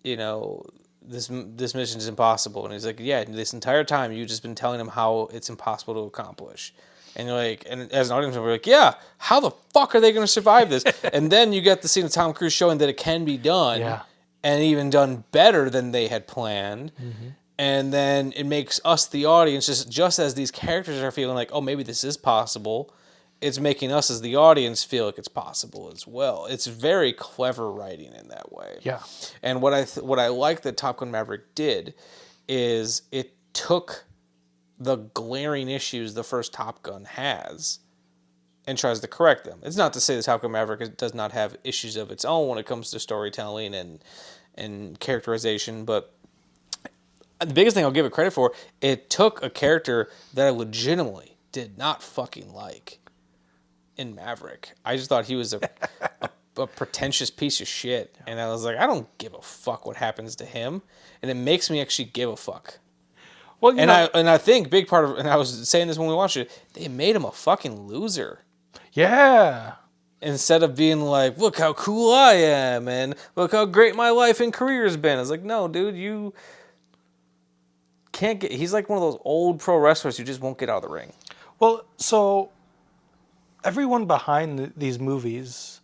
you know, this mission is impossible, and he's like, yeah, this entire time you've just been telling him how it's impossible to accomplish. And you're like, and as an audience member, you're like, yeah, how the fuck are they going to survive this? And then you get the scene of Tom Cruise showing that it can be done. Yeah. And even done better than they had planned. Mm-hmm. And then it makes us, the audience, just as these characters are feeling like, oh, maybe this is possible, it's making us as the audience feel like it's possible as well. It's very clever writing in that way. Yeah. And what I like that Top Gun Maverick did is it took the glaring issues the first Top Gun has and tries to correct them. It's not to say that Top Gun Maverick does not have issues of its own when it comes to storytelling and characterization, but the biggest thing I'll give it credit for, it took a character that I legitimately did not fucking like in Maverick. I just thought he was a pretentious piece of shit, and I was like, I don't give a fuck what happens to him, and it makes me actually give a fuck. Well, I think big part of, and I was saying this when we watched it, they made him a fucking loser. Yeah. Instead of being like, look how cool I am, and look how great my life and career has been. It's like, no, dude, you can't get... He's like one of those old pro wrestlers who just won't get out of the ring. Well, so everyone behind these movies,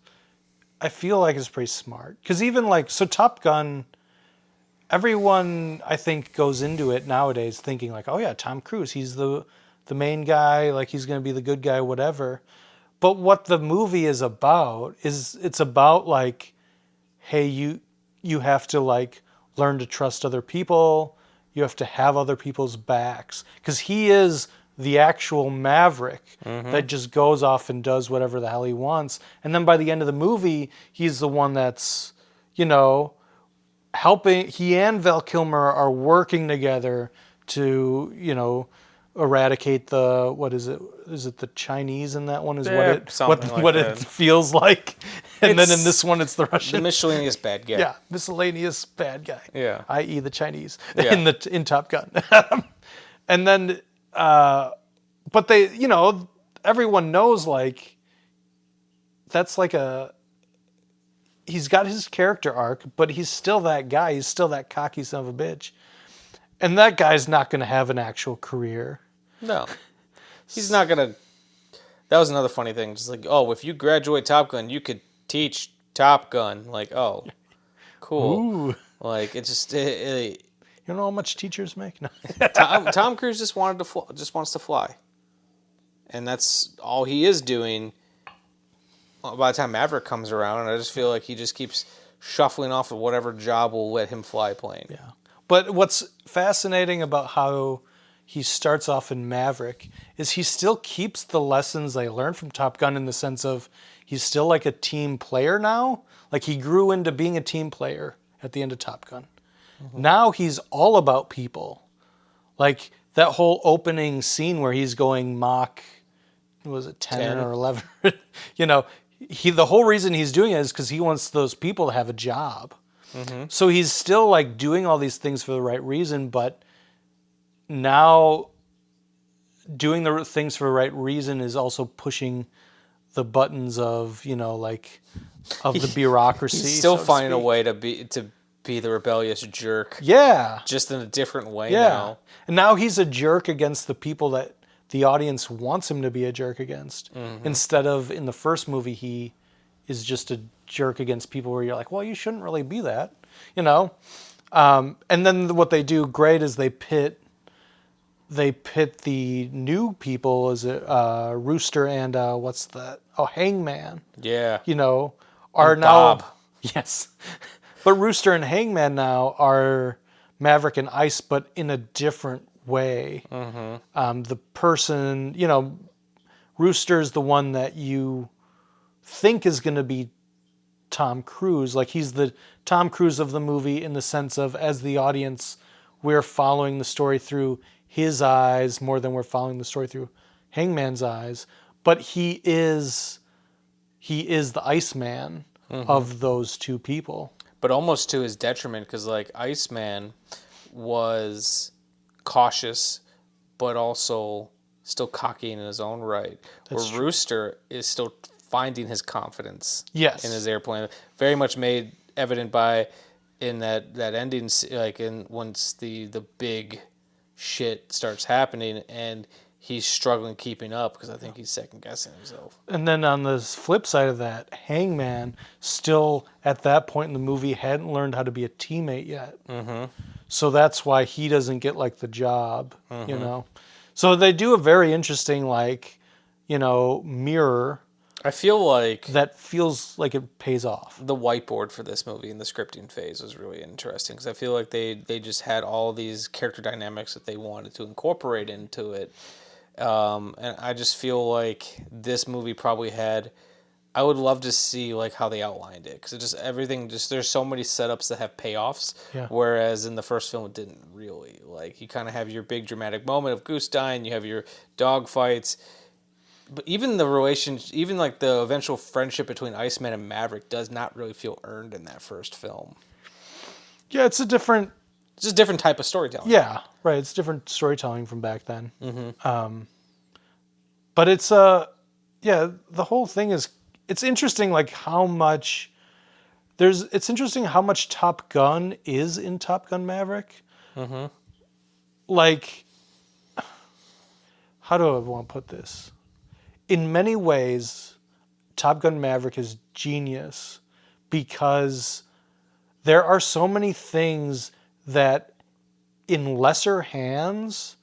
I feel like is pretty smart. Because even like, so Top Gun, everyone, I think, goes into it nowadays thinking like, oh yeah, Tom Cruise, he's the main guy, like he's going to be the good guy, whatever. But what the movie is about is it's about like, hey, you have to like learn to trust other people. You have to have other people's backs. Because he is the actual Maverick that just goes off and does whatever the hell he wants. And then by the end of the movie, he's the one that's, you know, helping. He and Val Kilmer are working together to, you know, eradicate the, what is it? Is it the Chinese in that one? Is what it feels like? And then in this one, it's the Russian. The miscellaneous bad guy. Yeah, miscellaneous bad guy. Yeah, i.e. the Chinese yeah. in Top Gun. And then, but they, you know, everyone knows like that's like he's got his character arc, but he's still that guy. He's still that cocky son of a bitch. And that guy's not going to have an actual career. No. He's not going to... That was another funny thing. Just like, oh, if you graduate Top Gun, you could teach Top Gun. Like, oh, cool. Ooh. Like, it just... you know how much teachers make? No. Tom Cruise just wants to fly. And that's all he is doing by the time Maverick comes around. And I just feel like he just keeps shuffling off of whatever job will let him fly a plane. Yeah. But what's fascinating about how he starts off in Maverick is he still keeps the lessons they learned from Top Gun in the sense of he's still like a team player now. Like he grew into being a team player at the end of Top Gun. Mm-hmm. Now he's all about people. Like that whole opening scene where he's going Mach, was it 10 or 11? You know, the whole reason he's doing it is because he wants those people to have a job. Mm-hmm. So he's still like doing all these things for the right reason, but now doing the things for the right reason is also pushing the buttons of, you know, like of the bureaucracy. He's still finding a way to be the rebellious jerk. Yeah. Just in a different way now. And now he's a jerk against the people that the audience wants him to be a jerk against. Mm-hmm. Instead of in the first movie, he is just a jerk against people where you're like, well, you shouldn't really be that, you know. And then what they do great is they pit the new people, is it Rooster and what's that? Oh, Hangman. Yeah. You know, are and now Bob. Yes. But Rooster and Hangman now are Maverick and Ice, but in a different way. The person, you know, Rooster's the one that you think is going to be Tom Cruise. Like, he's the Tom Cruise of the movie in the sense of, as the audience, we're following the story through his eyes more than we're following the story through Hangman's eyes. But he is the Iceman of those two people. But almost to his detriment, because like Iceman was cautious, but also still cocky in his own right. That's where Rooster is still finding his confidence in his airplane. Very much made evident in that ending, like once the big shit starts happening and he's struggling keeping up because I think he's second guessing himself. And then on the flip side of that, Hangman still at that point in the movie hadn't learned how to be a teammate yet. So that's why he doesn't get like the job, you know. So they do a very interesting, like, you know, mirror. I feel like that feels like it pays off. The whiteboard for this movie in the scripting phase was really interesting because I feel like they just had all these character dynamics that they wanted to incorporate into it. And I just feel like this movie probably had, I would love to see like how they outlined it, because it just everything just, there's so many setups that have payoffs, whereas in the first film it didn't really. Like, you kind of have your big dramatic moment of Goose dying, you have your dog fights, but even the even like the eventual friendship between Iceman and Maverick does not really feel earned in that first film. Yeah, it's just a different type of storytelling. Yeah, right. It's different storytelling from back then. But it's the whole thing is, it's interesting like how much it's interesting how much Top Gun is in Top Gun Maverick. Like, how do I want to put this? In many ways, Top Gun Maverick is genius because there are so many things that in lesser hands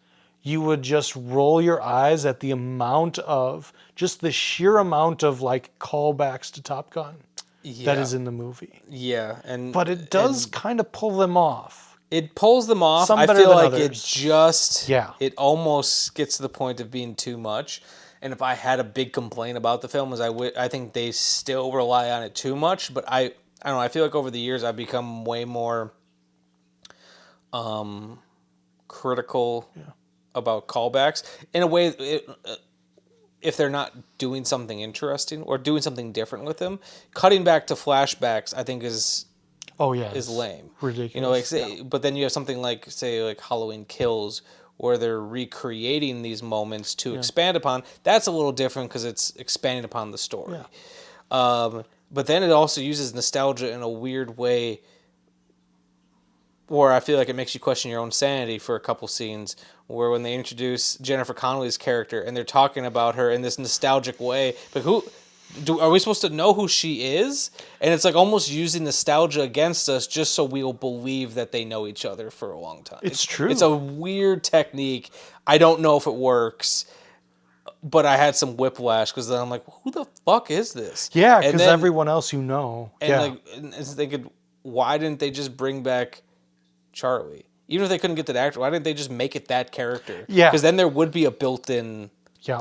you would just roll your eyes at the amount of, just the sheer amount of like callbacks to Top Gun that is in the movie. Yeah, but it does kind of pull them off. It pulls them off. Some I better feel than like others. it almost gets to the point of being too much. And if I had a big complaint about the film, is I think they still rely on it too much. But I don't know. I feel like over the years I've become way more critical about callbacks in a way. If they're not doing something interesting or doing something different with them, cutting back to flashbacks, I think is lame, ridiculous. You know, like but then you have something like like Halloween Kills, where they're recreating these moments to expand upon. That's a little different because it's expanding upon the story. But then it also uses nostalgia in a weird way, where I feel like it makes you question your own sanity for a couple scenes, where when they introduce Jennifer Connelly's character and they're talking about her in this nostalgic way, like are we supposed to know who she is? And it's like almost using nostalgia against us just so we'll believe that they know each other for a long time. It's true. It's a weird technique. I don't know if it works, but I had some whiplash because then I'm like, who the fuck is this? Yeah, because everyone else you know. And thinking, why didn't they just bring back Charlie? Even if they couldn't get that actor, why didn't they just make it that character? Yeah. Because then there would be a built-in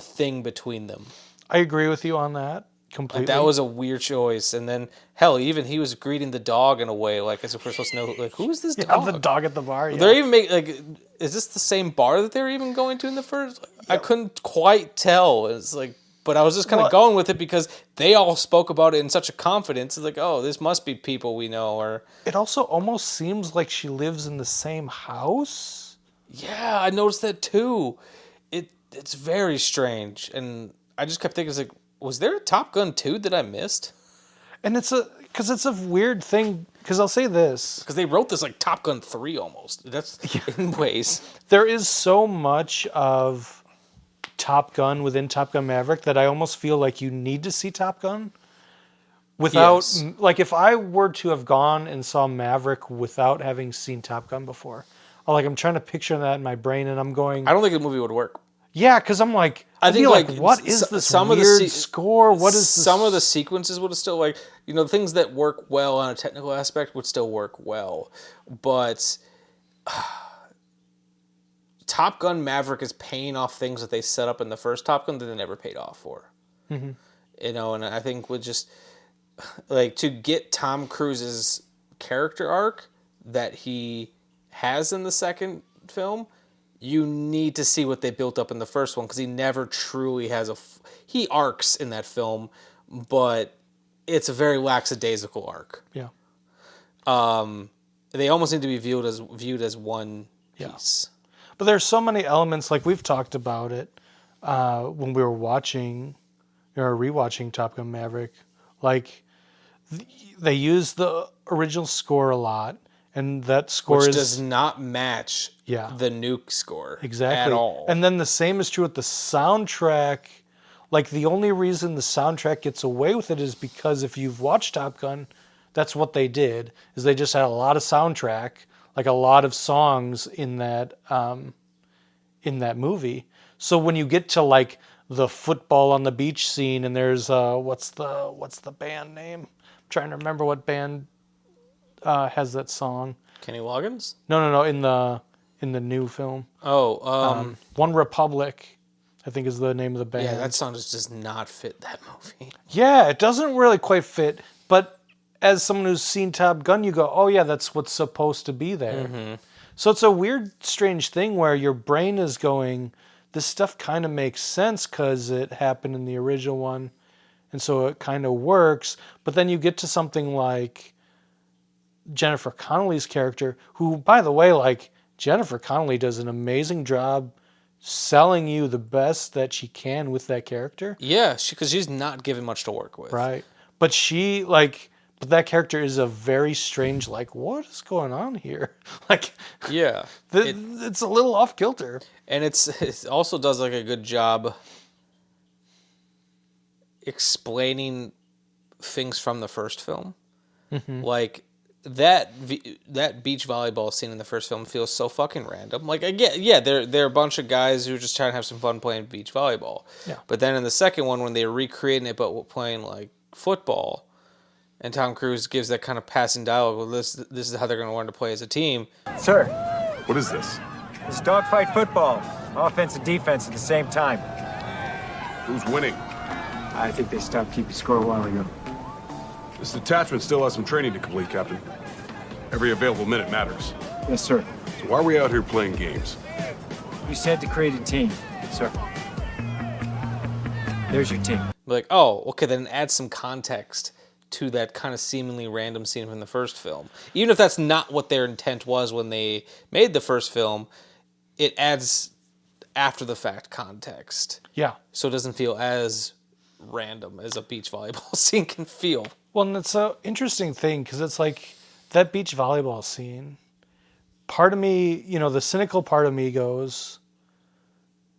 thing between them. I agree with you on that completely. Like, that was a weird choice. And then, hell, even he was greeting the dog in a way, like, as if we're supposed to know, like, who is this dog? The dog at the bar, They're even is this the same bar that they're even going to in the first? Like, I couldn't quite tell. It's like, but I was just kind of going with it because they all spoke about it in such a confidence. It's like, oh, this must be people we know. Or it also almost seems like she lives in the same house. Yeah, I noticed that too. It's very strange. And I just kept thinking, it's like, was there a Top Gun 2 that I missed? And it's a weird thing, because I'll say this. Because they wrote this like Top Gun 3 almost. That's in ways. There is so much of Top Gun within Top Gun Maverick that I almost feel like you need to see Top Gun. Without, Yes. like, if I were to have gone and saw Maverick without having seen Top Gun before, I'm trying to picture that in my brain, and I'm going, I don't think the movie would work. yeah, because I'm like, I'd be like, what is this weird score? What is this? Some of the sequences would have still, like, the things that work well on a technical aspect would still work well. But Top Gun Maverick is paying off things that they set up in the first Top Gun that they never paid off for. Mm-hmm. And I think with just, like, to get Tom Cruise's character arc that he has in the second film, you need to see what they built up in the first one, because he never truly has he arcs in that film, but it's a very lackadaisical arc. Yeah. They almost need to be viewed as one piece. But there's so many elements, like we've talked about it when we were watching or rewatching Top Gun Maverick. Like, they use the original score a lot, and that score which does not match the Nuke score exactly at all. And then the same is true with the soundtrack. Like, the only reason the soundtrack gets away with it is because if you've watched Top Gun, that's what they did, is they just had a lot of soundtrack, like a lot of songs in that movie. So when you get to, like, the football on the beach scene, and there's what's the band name? I'm trying to remember what band has that song. Kenny Loggins? No. In the new film. Oh, One Republic, I think, is the name of the band. Yeah, that song just does not fit that movie. Yeah, it doesn't really quite fit. But as someone who's seen Top Gun, you go, oh yeah, that's what's supposed to be there. Mm-hmm. So it's a weird, strange thing where your brain is going, this stuff kind of makes sense because it happened in the original one, and so it kind of works. But then you get to something like Jennifer Connelly's character, who, by the way, like, Jennifer Connelly does an amazing job selling you the best that she can with that character. Yeah, because she's not given much to work with. Right. But she, like, but that character is a very strange, like, what is going on here? Like, yeah, it's a little off kilter. And it also does, like, a good job explaining things from the first film. Mm-hmm. Like, that beach volleyball scene in the first film feels so fucking random. Like, I get, yeah, they're a bunch of guys who are just trying to have some fun playing beach volleyball. Yeah. But then in the second one, when they're recreating it but playing, like, football, and Tom Cruise gives that kind of passing dialogue, well, this is how they're going to learn to play as a team. Sir. What is this? It's dogfight football. Offense and defense at the same time. Who's winning? I think they stopped keeping score a while ago. This detachment still has some training to complete, Captain. Every available minute matters. Yes, sir. So why are we out here playing games? You said to create a team, sir. There's your team. Like, oh, okay, then add some context to that kind of seemingly random scene from the first film. Even if that's not what their intent was when they made the first film, it adds after the fact context. Yeah. So it doesn't feel as random as a beach volleyball scene can feel. Well, and it's an interesting thing because it's like that beach volleyball scene. Part of me, the cynical part of me goes,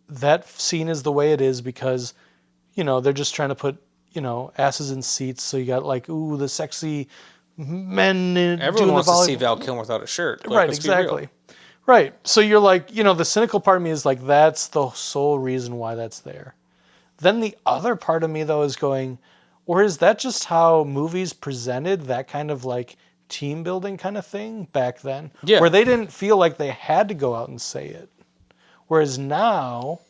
that scene is the way it is because, they're just trying to put, asses in seats. So you got, like, ooh, the sexy men Everyone wants to see Val Kilmer without a shirt. Like, right, exactly. Right. So you're like, the cynical part of me is like, that's the sole reason why that's there. Then the other part of me, though, is going, or is that just how movies presented that kind of, like, team building kind of thing back then? Yeah. Where they didn't feel like they had to go out and say it. Whereas now,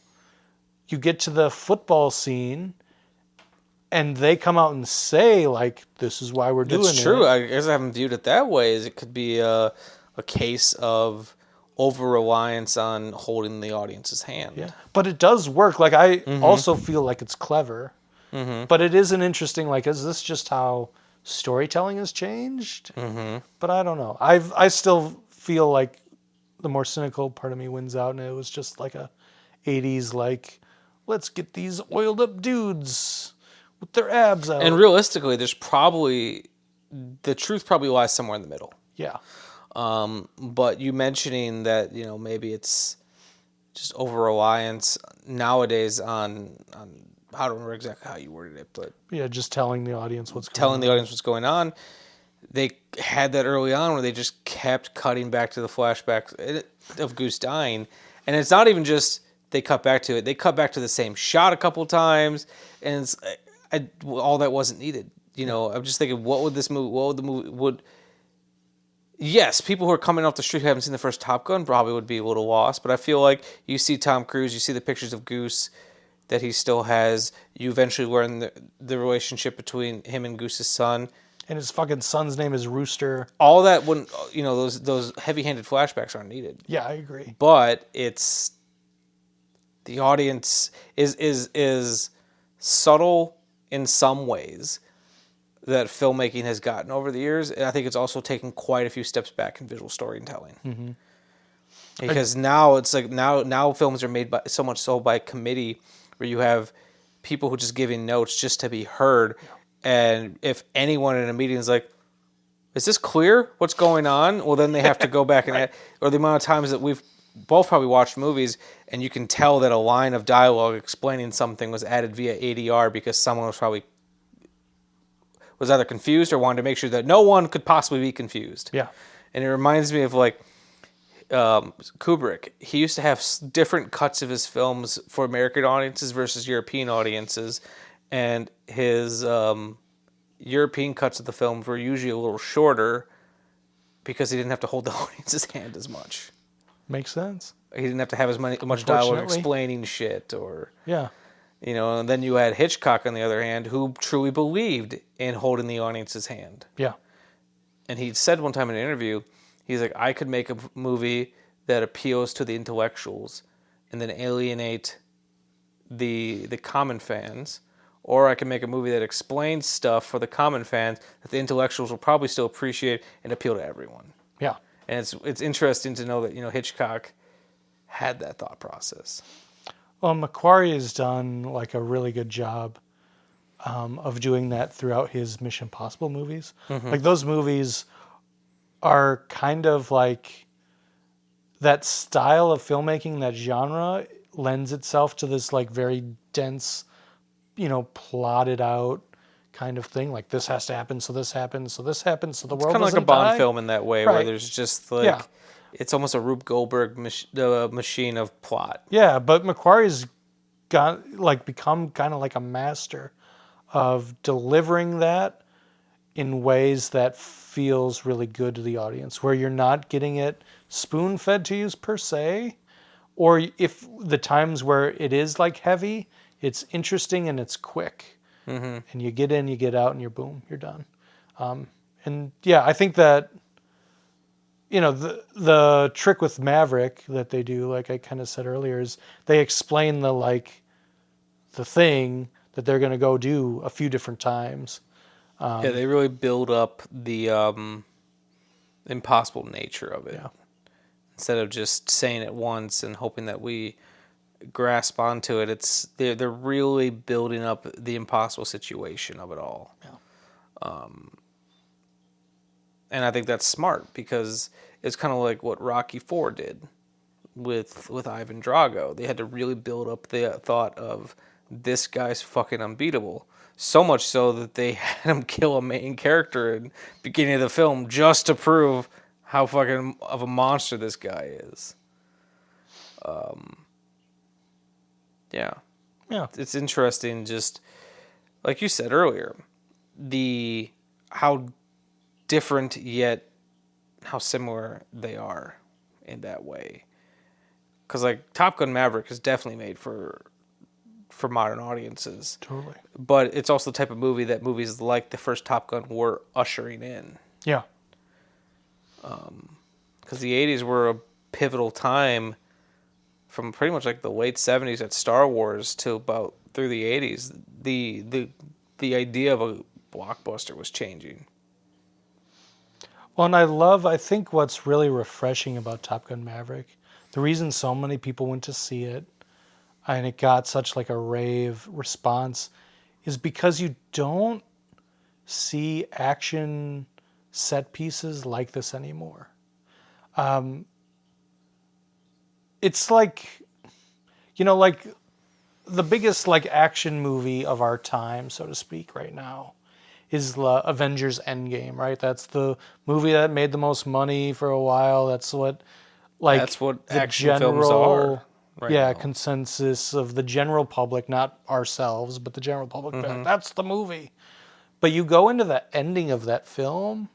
you get to the football scene, and they come out and say, like, this is why we're doing it. It's true. I guess I haven't viewed it that way. It could be a case of over-reliance on holding the audience's hand. Yeah. But it does work. Like, I also feel like it's clever. Mm-hmm. But it is an interesting, like, is this just how storytelling has changed? Mm-hmm. But I don't know. I still feel like the more cynical part of me wins out, and it was just like a 80s, like, let's get these oiled up dudes with their abs out. And realistically, the truth probably lies somewhere in the middle. Yeah. But you mentioning that, maybe it's just over-reliance nowadays on I don't remember exactly how you worded it, but Yeah, just telling the audience what's going telling on. the audience what's going on. They had that early on where they just kept cutting back to the flashbacks of Goose dying. And it's not even just they cut back to it. They cut back to the same shot a couple times, and it's, all that wasn't needed. You know, I'm just thinking, what would the movie Yes, people who are coming off the street who haven't seen the first Top Gun probably would be a little lost, but I feel like you see Tom Cruise, you see the pictures of Goose that he still has, you eventually learn the relationship between him and Goose's son. And his fucking son's name is Rooster. All that wouldn't, you know, those heavy-handed flashbacks aren't needed. Yeah, I agree. But it's, the audience is subtle in some ways that filmmaking has gotten over the years, and I think it's also taken quite a few steps back in visual storytelling. Mm-hmm. Because now it's like now films are made by so much so by committee, where you have people who just giving notes just to be heard, and if anyone in a meeting is like, "Is this clear? What's going on?" Well, then they have to go back and or the amount of times that we've both probably watched movies, and you can tell that a line of dialogue explaining something was added via ADR because someone was either confused or wanted to make sure that no one could possibly be confused. Yeah. And it reminds me of like Kubrick. He used to have different cuts of his films for American audiences versus European audiences. And his European cuts of the films were usually a little shorter because he didn't have to hold the audience's hand as much. Makes sense. He didn't have to have as much dialogue explaining shit or... Yeah. You know, and then you had Hitchcock, on the other hand, who truly believed in holding the audience's hand. Yeah. And he said one time in an interview, he's like, I could make a movie that appeals to the intellectuals and then alienate the common fans, or I can make a movie that explains stuff for the common fans that the intellectuals will probably still appreciate and appeal to everyone. Yeah. And it's interesting to know that, you know, Hitchcock had that thought process. Well, Macquarie has done like a really good job of doing that throughout his Mission Impossible movies. Mm-hmm. Like those movies are kind of like that style of filmmaking, that genre lends itself to this like very dense, you know, plotted out kind of thing. Like this has to happen, so this happens, so this happens, so the world doesn't die. It's kind of like a Bond film in that way, right. where there's just like, it's almost a Rube Goldberg machine of plot. Yeah, but Macquarie's become kind of like a master of delivering that in ways that feels really good to the audience, where you're not getting it spoon-fed to you per se, or if the times where it is like heavy, it's interesting and it's quick. Mm-hmm. And you get in, you get out, and you're boom, you're done. And yeah, I think that, you know, the trick with Maverick that they do, like I kind of said earlier, is they explain the thing that they're going to go do a few different times. Yeah, they really build up the impossible nature of it. Yeah. Instead of just saying it once and hoping that we grasp onto it, they're really building up the impossible situation of it all. Yeah. And I think that's smart because it's kind of like what Rocky IV did with Ivan Drago. They had to really build up the thought of this guy's fucking unbeatable. So much so that they had him kill a main character in the beginning of the film just to prove how fucking of a monster this guy is. Yeah. Yeah. It's interesting, just like you said earlier, how different yet how similar they are in that way. Because like Top Gun Maverick is definitely made for modern audiences. Totally. But it's also the type of movie that movies like the first Top Gun were ushering in. Yeah. Because the 80s were a pivotal time from pretty much like the late 70s at Star Wars to about through the 80s. The idea of a blockbuster was changing. Well, and I think what's really refreshing about Top Gun Maverick, the reason so many people went to see it and it got such like a rave response is because you don't see action set pieces like this anymore. It's like, you know, like the biggest like action movie of our time, so to speak, right now, is the Avengers Endgame, right? That's the movie that made the most money for a while. That's what the action films are right now. Consensus of the general public, not ourselves, but the general public. That's the movie. But you go into the ending of that film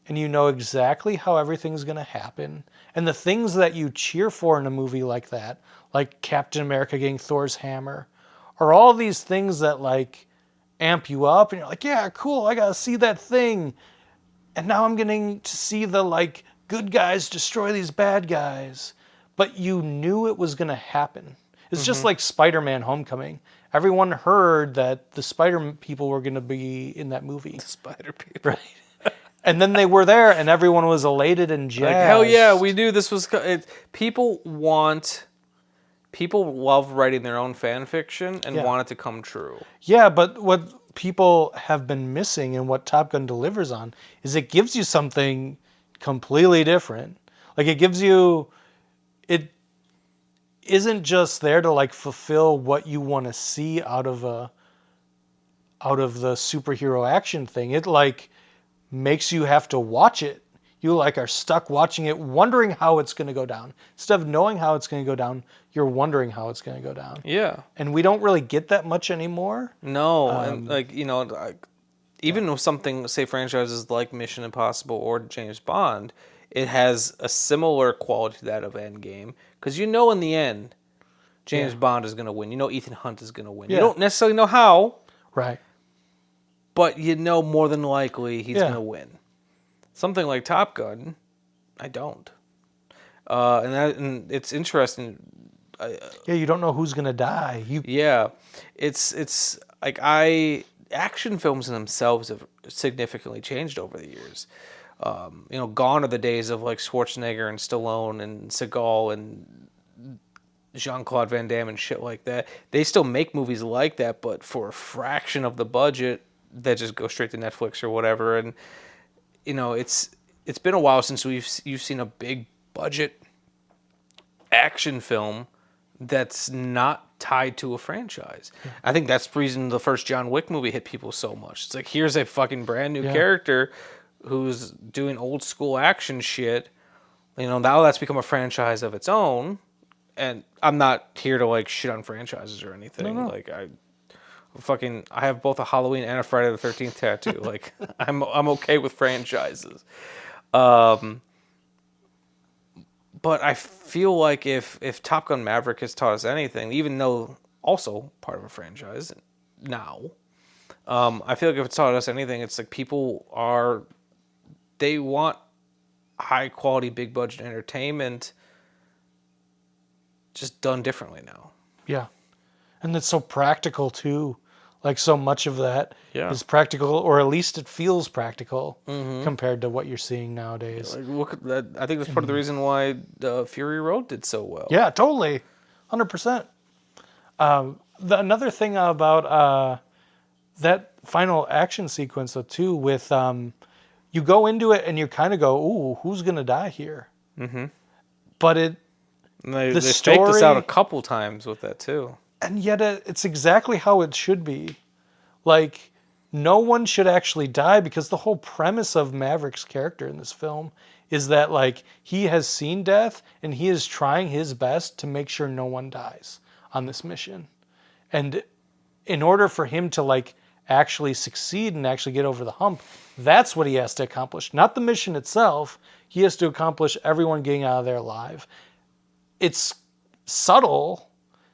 and you know exactly how everything's going to happen. And the things that you cheer for in a movie like that, like Captain America getting Thor's hammer, are all these things that like amp you up and you're like, yeah, cool, I got to see that thing. And now I'm getting to see the like good guys destroy these bad guys. But you knew it was going to happen. It's just like Spider-Man Homecoming. Everyone heard that the Spider people were going to be in that movie. The Spider people. Right. And then they were there, and everyone was elated and jazzed. Like, hell yeah, we knew this was... People love writing their own fan fiction and want it to come true. Yeah, but what people have been missing and what Top Gun delivers on is it gives you something completely different. Like, it gives you... It isn't just there to like fulfill what you want to see out of the superhero action thing. It like makes you have to watch it. You like are stuck watching it, wondering how it's going to go down. Instead of knowing how it's going to go down, you're wondering how it's going to go down. Yeah. And we don't really get that much anymore. No, and like, you know, even with something, say franchises like Mission Impossible or James Bond, it has a similar quality to that of Endgame. Because you know in the end, James Bond is going to win. You know Ethan Hunt is going to win. You don't necessarily know how. Right. But you know more than likely he's going to win. Something like Top Gun, I don't. And it's interesting. You don't know who's going to die. It's like action films in themselves have significantly changed over the years. You know, gone are the days of like Schwarzenegger and Stallone and Seagal and Jean-Claude Van Damme and shit like that. They still make movies like that, but for a fraction of the budget that just go straight to Netflix or whatever. And you know, it's been a while since you've seen a big budget action film that's not tied to a franchise. I think that's the reason the first John Wick movie hit people so much. It's like, here's a fucking brand new character who's doing old school action shit. You know, now that's become a franchise of its own. And I'm not here to like shit on franchises or anything. No. Like I have both a Halloween and a Friday the 13th tattoo. Like I'm okay with franchises. But I feel like if Top Gun Maverick has taught us anything, even though also part of a franchise now, I feel like if it's taught us anything, it's like they want high quality, big budget entertainment just done differently now. Yeah. And it's so practical too. Like so much of that is practical, or at least it feels practical compared to what you're seeing nowadays. Like, look at that. I think that's part of the reason why Fury Road did so well. Yeah, totally. 100%. Another thing about that final action sequence though too, with you go into it and you kind of go, ooh, who's going to die here? Mm-hmm. But they faked us out a couple times with that too. And yet it's exactly how it should be. Like, no one should actually die, because the whole premise of Maverick's character in this film is that, like, he has seen death and he is trying his best to make sure no one dies on this mission. And in order for him to, like, actually succeed and actually get over the hump, that's what he has to accomplish. Not the mission itself. He has to accomplish everyone getting out of there alive. It's subtle.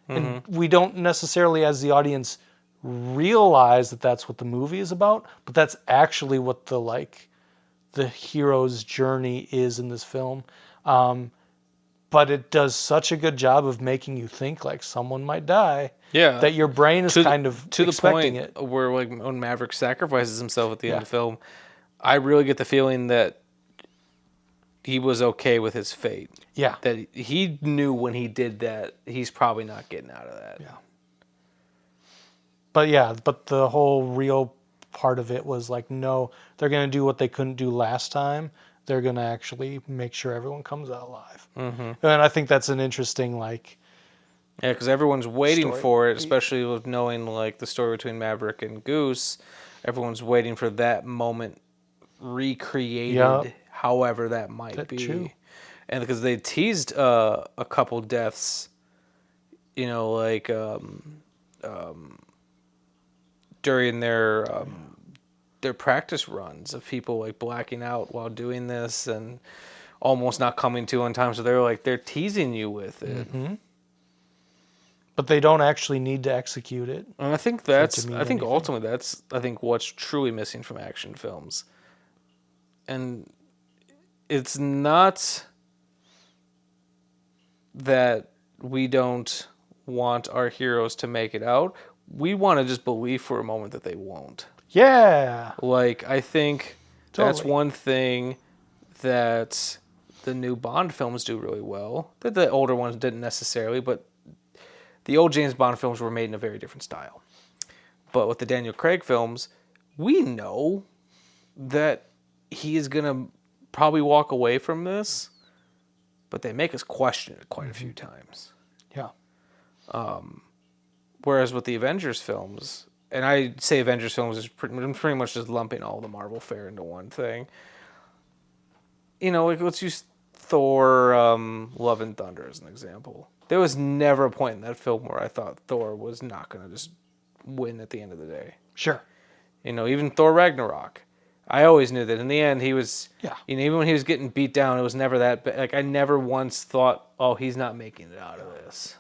And we don't necessarily, as the audience, realize that that's what the movie is about, but that's actually what the hero's journey is in this film. But it does such a good job of making you think like someone might die. Yeah, that your brain is kind of to the expecting point it. Where like when Maverick sacrifices himself at the end of the film, I really get the feeling that he was okay with his fate. Yeah. That he knew when he did that, he's probably not getting out of that. Yeah. But the whole real part of it was like, no, they're going to do what they couldn't do last time. They're going to actually make sure everyone comes out alive. Mm-hmm. And I think that's an interesting, like, Yeah, because everyone's waiting story. for it, especially with knowing like the story between Maverick and Goose. Everyone's waiting for that moment recreated, however that might be. True. And because they teased a couple deaths, you know, like during their practice runs of people like blacking out while doing this and almost not coming to on time. So they're teasing you with it. Mm-hmm. But they don't actually need to execute it. And I think ultimately that's what's truly missing from action films. And it's not that we don't want our heroes to make it out. We want to just believe for a moment that they won't. Yeah. Like, I think that's Totally. one thing that the new Bond films do really well. That the older ones didn't necessarily, but the old James Bond films were made in a very different style. But with the Daniel Craig films, we know that he is going to probably walk away from this, but they make us question it quite a few times. Yeah. Whereas with the Avengers films, and I say Avengers films is pretty much just lumping all the Marvel fare into one thing. You know, like let's use Thor Love and Thunder as an example. There was never a point in that film where I thought Thor was not going to just win at the end of the day. Sure. You know, even Thor Ragnarok. I always knew that in the end he was, you know, even when he was getting beat down, it was never that bad. Like, I never once thought, oh, he's not making it out of this.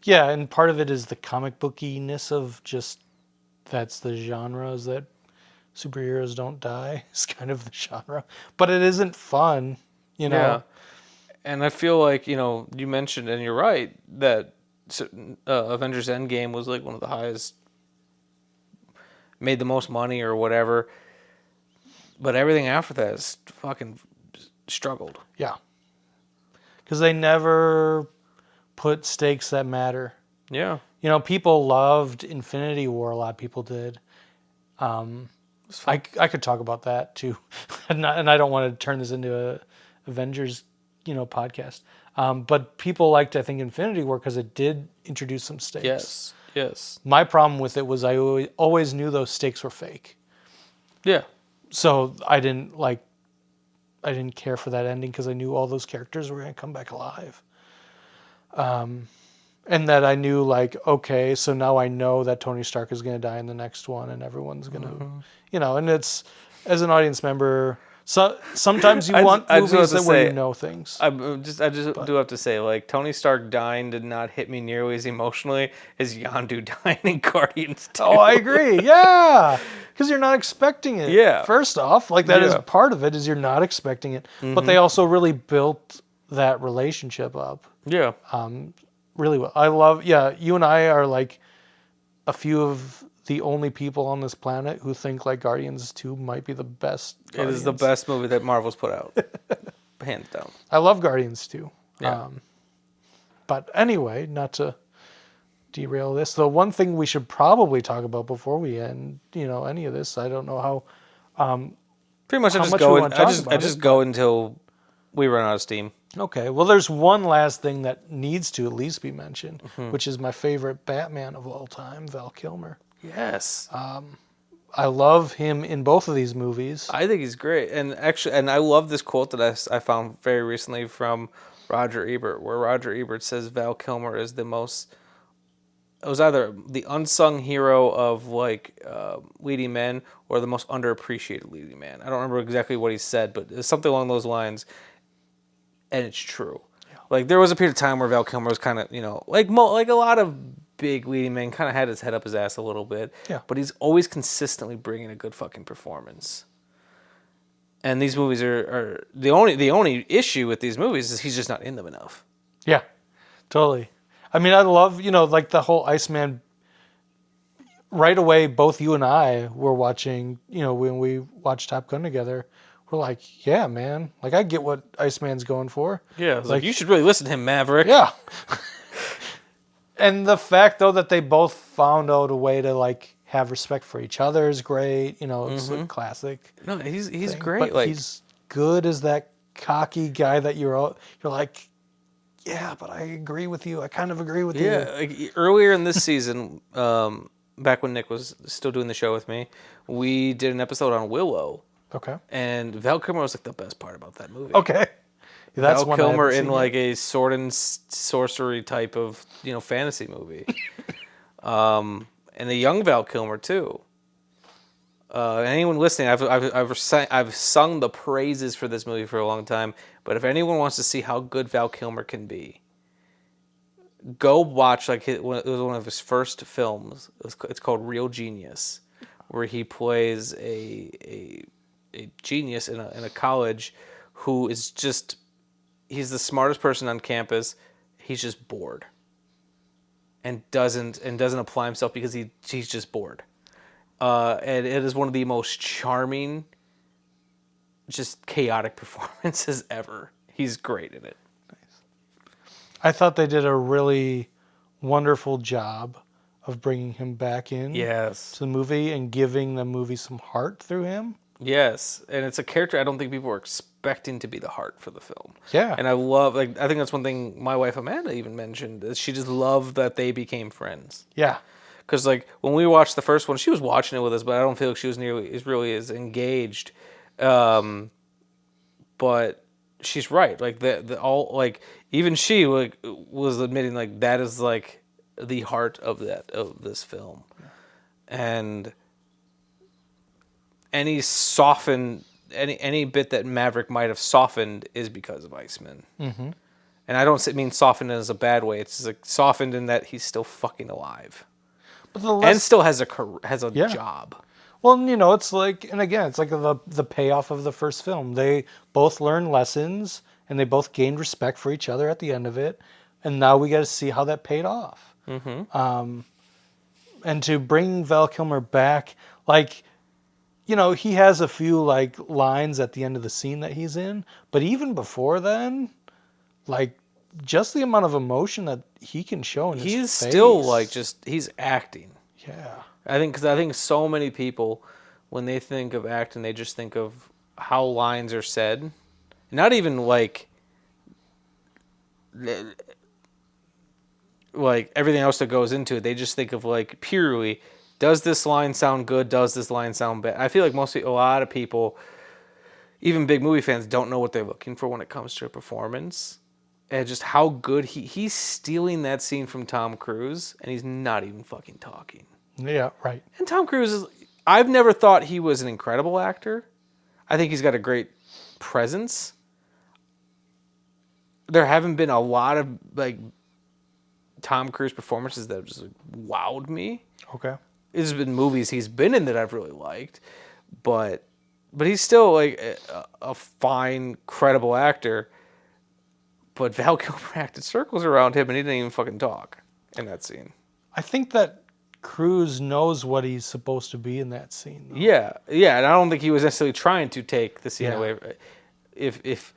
Yeah, and part of it is the comic bookiness of just, that's the genre, is that superheroes don't die. It's kind of the genre. But it isn't fun, you know. Yeah. And I feel like, you know, you mentioned, and you're right, that Avengers Endgame was like one of the highest, made the most money or whatever. But everything after that is fucking struggled. Yeah. Because they never put stakes that matter. Yeah. You know, people loved Infinity War. A lot of people did. I could talk about that too. and I don't want to turn this into a Avengers, you know, podcast. But people liked, I think, Infinity War because it did introduce some stakes. Yes. Yes. My problem with it was I always knew those stakes were fake. Yeah. So I didn't care for that ending because I knew all those characters were going to come back alive. And that I knew, like, okay, so now I know that Tony Stark is going to die in the next one and everyone's going to, you know, and it's, as an audience member, so sometimes you want movies where you know things. I just do have to say, like, Tony Stark dying did not hit me nearly as emotionally as Yondu dying in Guardians 2. Oh, I agree. Yeah. Because you're not expecting it. Yeah. First off, like, that is part of it, is you're not expecting it. But they also really built that relationship up. Yeah. Really well. I love, you and I are like a few of the only people on this planet who think like Guardians 2 might be the best. It is the best movie that Marvel's put out. Hands down. I love Guardians 2. Yeah. But anyway, not to derail this, the one thing we should probably talk about before we end, you know, any of this, I don't know how. Pretty much I just go until we run out of steam. Okay, well, there's one last thing that needs to at least be mentioned, which is my favorite Batman of all time, Val Kilmer. Yes. I love him in both of these movies. I think he's great. And actually, and I love this quote that I found very recently from Roger Ebert, where Roger Ebert says Val Kilmer is it was either the unsung hero of like leading men or the most underappreciated leading man. I don't remember exactly what he said, but it's something along those lines. And it's true. Yeah. Like, there was a period of time where Val Kilmer was kind of, you know, like a lot of big leading men, kind of had his head up his ass a little bit. Yeah. But he's always consistently bringing a good fucking performance. And these movies are the only issue with these movies is he's just not in them enough. Yeah, totally. I mean, I love, you know, like the whole Iceman. Right away, both you and I were watching, you know, when we watched Top Gun together. We're like, yeah, man. Like, I get what Iceman's going for. Yeah, like you should really listen to him, Maverick. Yeah. And the fact, though, that they both found out a way to, like, have respect for each other is great. You know, it's a classic. No, he's thing. great. But like, he's good as that cocky guy that you're like, yeah, but I agree with you. I kind of agree with you. Yeah, like, earlier in this season, back when Nick was still doing the show with me, we did an episode on Willow. Okay. And Val Kilmer was like the best part about that movie. Okay. That's Val Kilmer in like a sword and sorcery type of fantasy movie, and the young Val Kilmer too. Anyone listening, I've sung the praises for this movie for a long time. But if anyone wants to see how good Val Kilmer can be, go watch it was one of his first films. It's called Real Genius, where he plays a genius in a college who is just. He's the smartest person on campus. He's just bored, and doesn't apply himself because he's just bored. And it is one of the most charming, just chaotic performances ever. He's great in it. Nice. I thought they did a really wonderful job of bringing him back in to the movie and giving the movie some heart through him. Yes, and it's a character I don't think people were expecting to be the heart for the film. Yeah. And I think that's one thing my wife Amanda even mentioned, is she just loved that they became friends. Yeah. Because when we watched the first one, she was watching it with us, but I don't feel like she was really as engaged. But she's right. Even she was admitting that is the heart of this film, and any bit that Maverick might have softened is because of Iceman. Mm-hmm. And I don't mean softened as a bad way. It's softened in that he's still fucking alive. And still has a job. Well, it's and again, it's like the payoff of the first film. They both learned lessons, and they both gained respect for each other at the end of it. And now we got to see how that paid off. Mm-hmm. And to bring Val Kilmer back, he has a few lines at the end of the scene that he's in, but even before then, just the amount of emotion that he can show in his face. He's still he's acting. Yeah. I think so many people, when they think of acting, they just think of how lines are said. Not even everything else that goes into it. They just think of purely, does this line sound good? Does this line sound bad? I feel like a lot of people, even big movie fans, don't know what they're looking for when it comes to a performance. And just how good he's stealing that scene from Tom Cruise, and he's not even fucking talking. Yeah, right. And Tom Cruise I've never thought he was an incredible actor. I think he's got a great presence. There haven't been a lot of Tom Cruise performances that have just wowed me. Okay. There's been movies he's been in that I've really liked, but he's still a fine, credible actor. But Val Kilmer acted circles around him, and he didn't even fucking talk in that scene. I think that Cruise knows what he's supposed to be in that scene, though. Yeah, and I don't think he was necessarily trying to take the scene away. If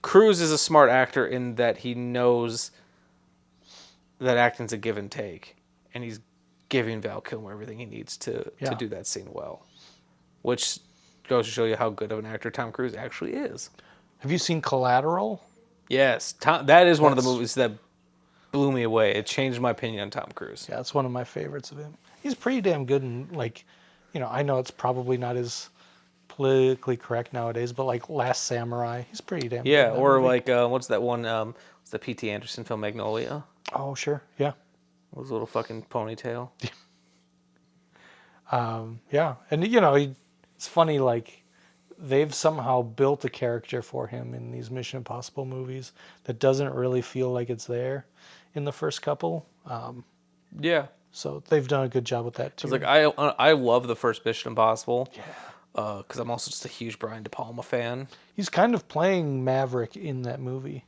Cruise is a smart actor in that he knows that acting's a give and take, and he's giving Val Kilmer everything he needs to do that scene well, which goes to show you how good of an actor Tom Cruise actually is. Have you seen Collateral? Yes, that is one of the movies that blew me away. It changed my opinion on Tom Cruise. Yeah, it's one of my favorites of him. He's pretty damn good in I know it's probably not as politically correct nowadays, but Last Samurai, he's pretty damn good. Yeah, or what's that one? What's the P.T. Anderson film Magnolia? Oh, sure, yeah. With his little fucking ponytail. Yeah, and it's funny, they've somehow built a character for him in these Mission Impossible movies that doesn't really feel like it's there in the first couple. Yeah. So they've done a good job with that too. I love the first Mission Impossible. Yeah. Because I'm also just a huge Brian De Palma fan. He's kind of playing Maverick in that movie.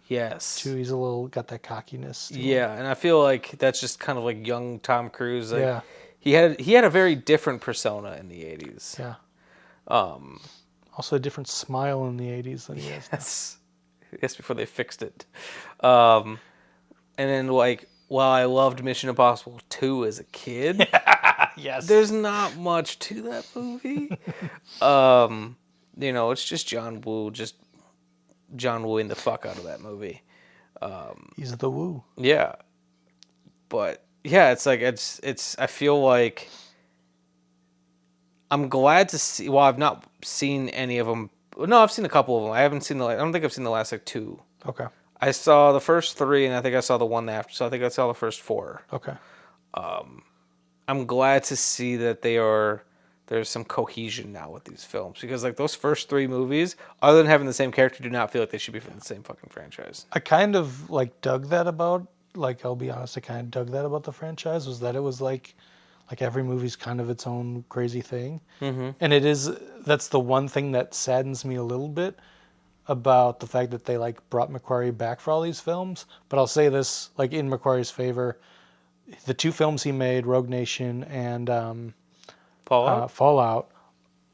Yes. Too. He's got that cockiness. Yeah, and I feel like that's just kind of young Tom Cruise. Yeah. He had a very different persona in the 80s. Yeah. Also a different smile in the 80s than he has now. Yes, before they fixed it. And then while I loved Mission Impossible 2 as a kid, yes, there's not much to that movie. It's just John Woo, just John Wooing the fuck out of that movie. He's the woo. Yeah. But yeah, it's like it's I feel like I'm glad to see. Well, I've not seen any of them. No, I've seen a couple of them. I don't think I've seen the last like 2. Okay. I saw the first 3, and I think I saw the one after. So I think I saw the first 4. Okay. I'm glad to see that there's some cohesion now with these films, because like those first 3 movies, other than having the same character, do not feel like they should be from the same fucking franchise. I kind of like dug that about. Like, I'll be honest, I kind of dug that about the franchise, was that it was like every movie's kind of its own crazy thing. Mm-hmm. And that's the one thing that saddens me a little bit about the fact that they like brought McQuarrie back for all these films. But I'll say this, like, in McQuarrie's favor, the 2 films he made, Rogue Nation and Fallout,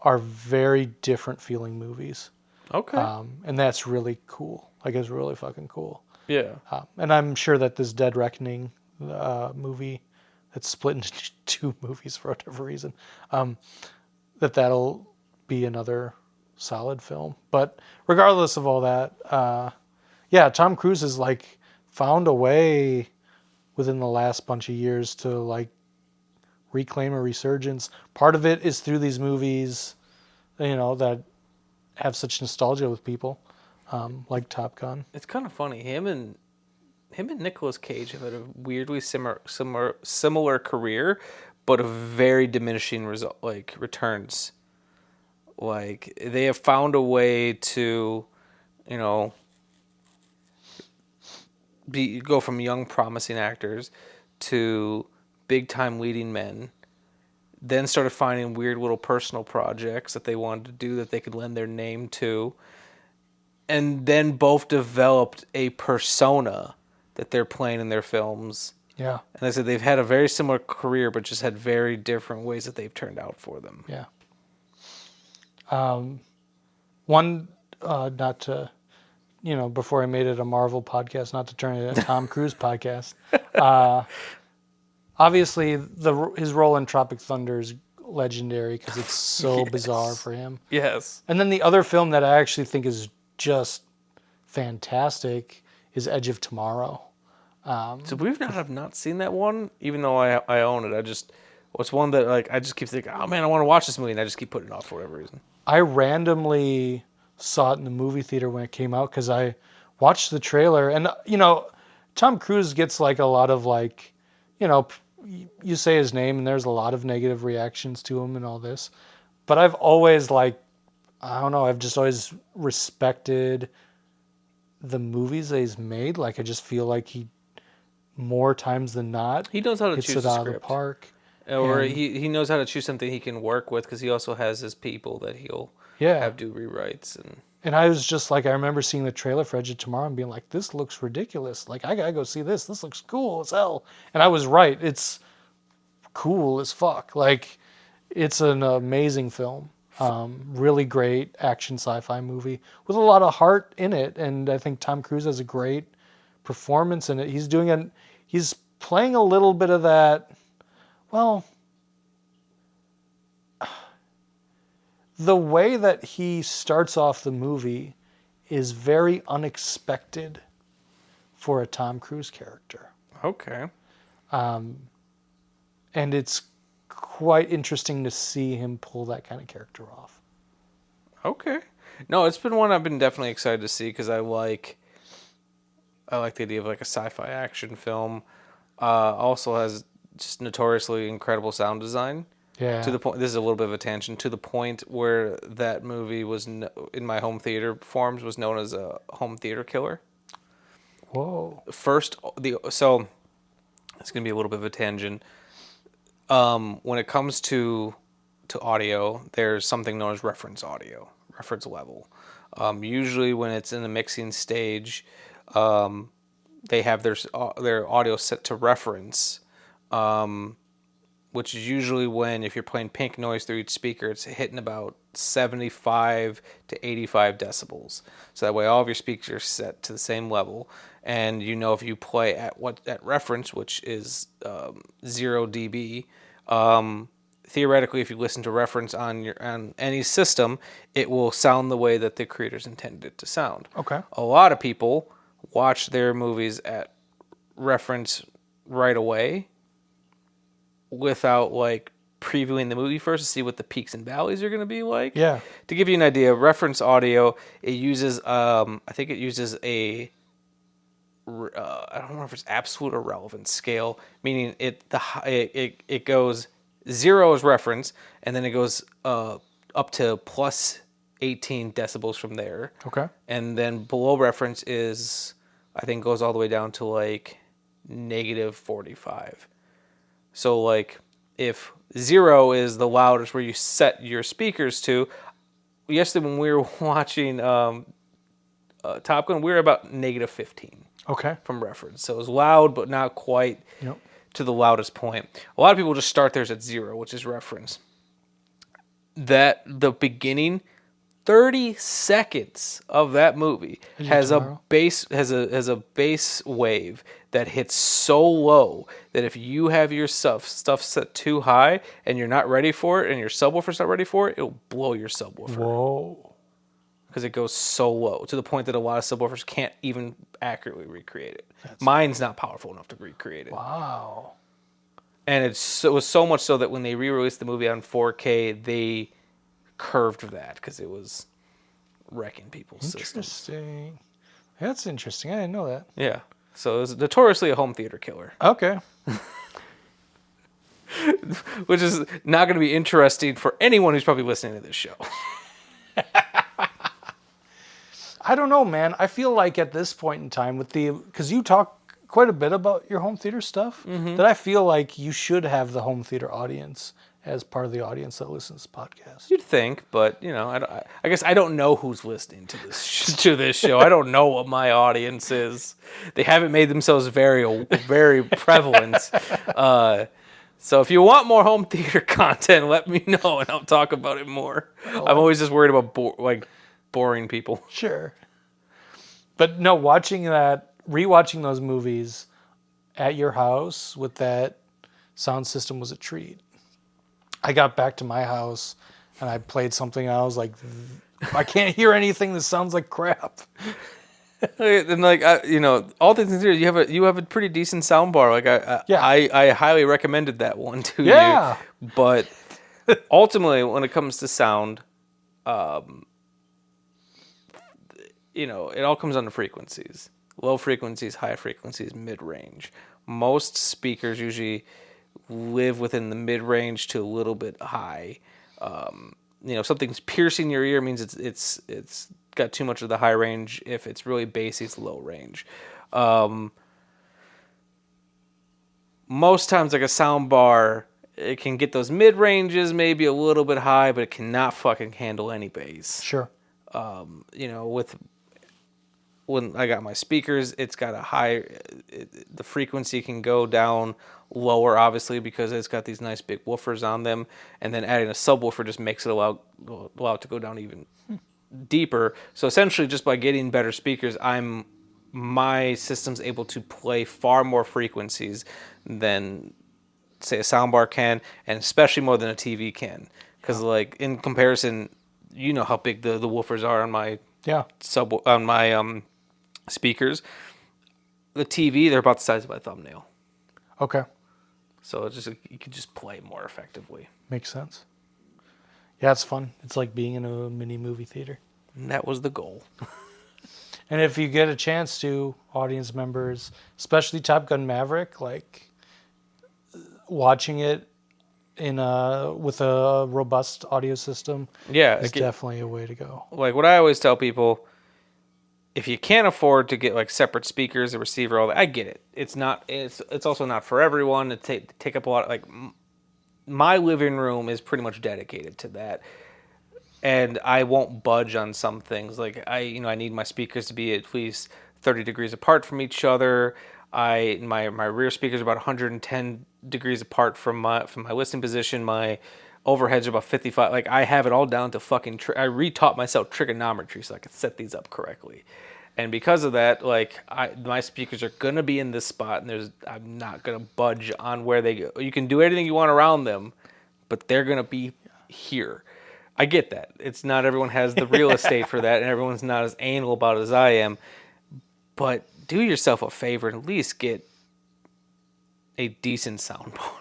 are very different feeling movies. Okay. And that's really cool. Like, it's really fucking cool. Yeah. And I'm sure that this Dead Reckoning movie that's split into 2 movies for whatever reason, that'll be another solid film. But regardless of all that, Tom Cruise has like found a way within the last bunch of years to like reclaim a resurgence. Part of it is through these movies, that have such nostalgia with people. Like Top Gun. It's kind of funny. Him and Nicolas Cage have had a weirdly similar career, but a very diminishing returns. Like, they have found a way to, go from young promising actors to big time leading men. Then started finding weird little personal projects that they wanted to do that they could lend their name to. And then both developed a persona that they're playing in their films. Yeah. And I said they've had a very similar career, but just had very different ways that they've turned out for them. Yeah. One, not to, before I made it a Marvel podcast, not to turn it into a Tom Cruise podcast. Obviously, his role in Tropic Thunder is legendary because it's so bizarre for him. Yes. And then the other film that I actually think is just fantastic is Edge of Tomorrow. So we've not seen that one, even though I own it. It's one that like I just keep thinking, oh man, I want to watch this movie, and I just keep putting it off for whatever reason. I randomly saw it in the movie theater when it came out because I watched the trailer, and Tom Cruise gets like a lot of like, you say his name and there's a lot of negative reactions to him and all this, but I've always I've just always respected the movies that he's made. Like, I just feel like he, more times than not, he knows how to choose it a out script. of the park. Or he knows how to choose something he can work with, because he also has his people that he'll have do rewrites. And I was just like, I remember seeing the trailer for Edge of Tomorrow and being like, this looks ridiculous. Like, I gotta go see this. This looks cool as hell. And I was right. It's cool as fuck. Like, it's an amazing film. Really great action sci-fi movie with a lot of heart in it. And I think Tom Cruise has a great performance in it. He's playing a little bit of that, well, the way that he starts off the movie is very unexpected for a Tom Cruise character. Okay. And it's quite interesting to see him pull that kind of character off. Okay. No, it's been one I've been definitely excited to see, because I like the idea of like a sci-fi action film. Also has just notoriously incredible sound design. Yeah. To the point, this is a little bit of a tangent, to the point where that movie was in my home theater forms was known as a home theater killer. Whoa. So it's going to be a little bit of a tangent. When it comes to audio, there's something known as reference audio, reference level. Usually when it's in the mixing stage, they have their audio set to reference, which is usually when, if you're playing pink noise through each speaker, it's hitting about 75 to 85 decibels. So that way all of your speakers are set to the same level. And if you play at reference, which is 0 dB, theoretically, if you listen to reference on any system, it will sound the way that the creators intended it to sound. Okay. A lot of people watch their movies at reference right away without like previewing the movie first to see what the peaks and valleys are going to be like. Yeah. To give you an idea, reference audio, it uses I think it uses a I don't know if it's absolute or relevance scale, meaning it goes 0 is reference, and then it goes up to plus 18 decibels from there. Okay. And then below reference is, I think, goes all the way down to like negative 45. So like if 0 is the loudest where you set your speakers to, yesterday when we were watching Top Gun, we were about negative 15. Okay. From reference. So it was loud, but not quite to the loudest point. A lot of people just start theirs at 0, which is reference. That the beginning 30 seconds of that movie has a bass wave that hits so low that if you have your stuff set too high and you're not ready for it and your subwoofer's not ready for it, it'll blow your subwoofer. Whoa. Because it goes so low to the point that a lot of subwoofers can't even accurately recreate it. Mine's not powerful enough to recreate it. Wow. And it was so much so that when they re-released the movie on 4K, they curved that because it was wrecking people's systems. Interesting. That's interesting. I didn't know that. Yeah. So it was notoriously a home theater killer. Okay. Which is not going to be interesting for anyone who's probably listening to this show. I don't know, man. I feel like at this point in time, because you talk quite a bit about your home theater stuff, that I feel like you should have the home theater audience as part of the audience that listens to this podcast. You'd think, but I guess I don't know who's listening to this show. I don't know what my audience is. They haven't made themselves very, very prevalent. So if you want more home theater content, let me know and I'll talk about it more. I'm always just worried about boring people. Sure. But no, rewatching those movies at your house with that sound system was a treat. I got back to my house and I played something and I was like, I can't hear anything that sounds like crap. And like all things considered, you have a pretty decent sound bar. Like I highly recommended that one to you. But ultimately, when it comes to sound, it all comes down to frequencies. Low frequencies, high frequencies, mid-range. Most speakers usually live within the mid-range to a little bit high. Something's piercing your ear means it's got too much of the high range. If it's really bassy, it's low range. Most times, like a sound bar, it can get those mid-ranges, maybe a little bit high, but it cannot fucking handle any bass. Sure. When I got my speakers, it's got a high, the frequency can go down lower, obviously, because it's got these nice big woofers on them, and then adding a subwoofer just makes it allow it to go down even deeper. So essentially, just by getting better speakers, my system's able to play far more frequencies than, say, a soundbar can, and especially more than a TV can. Because, like, in comparison, you know how big the woofers are on my speakers. The TV, they're about the size of my thumbnail. Okay. So it's just you can just play more effectively. Makes sense. Yeah, it's fun. It's like being in a mini movie theater. And that was the goal. And if you get a chance to, audience members, especially Top Gun Maverick, like watching it with a robust audio system, is definitely a way to go. Like what I always tell people, if you can't afford to get like separate speakers, a receiver, all that, I get it. It's not. It's also not for everyone. It take up a lot. Like my living room is pretty much dedicated to that, and I won't budge on some things. Like I need my speakers to be at least 30 degrees apart from each other. My rear speakers are about 110 degrees apart from my listening position. My overheads are about 55. Like I have it all down to fucking. I retaught myself trigonometry so I could set these up correctly, and because of that, like my speakers are gonna be in this spot, and I'm not gonna budge on where they go. You can do anything you want around them, but they're gonna be here. I get that. It's not everyone has the real estate for that, and everyone's not as anal about it as I am. but do yourself a favor and at least get a decent soundbar.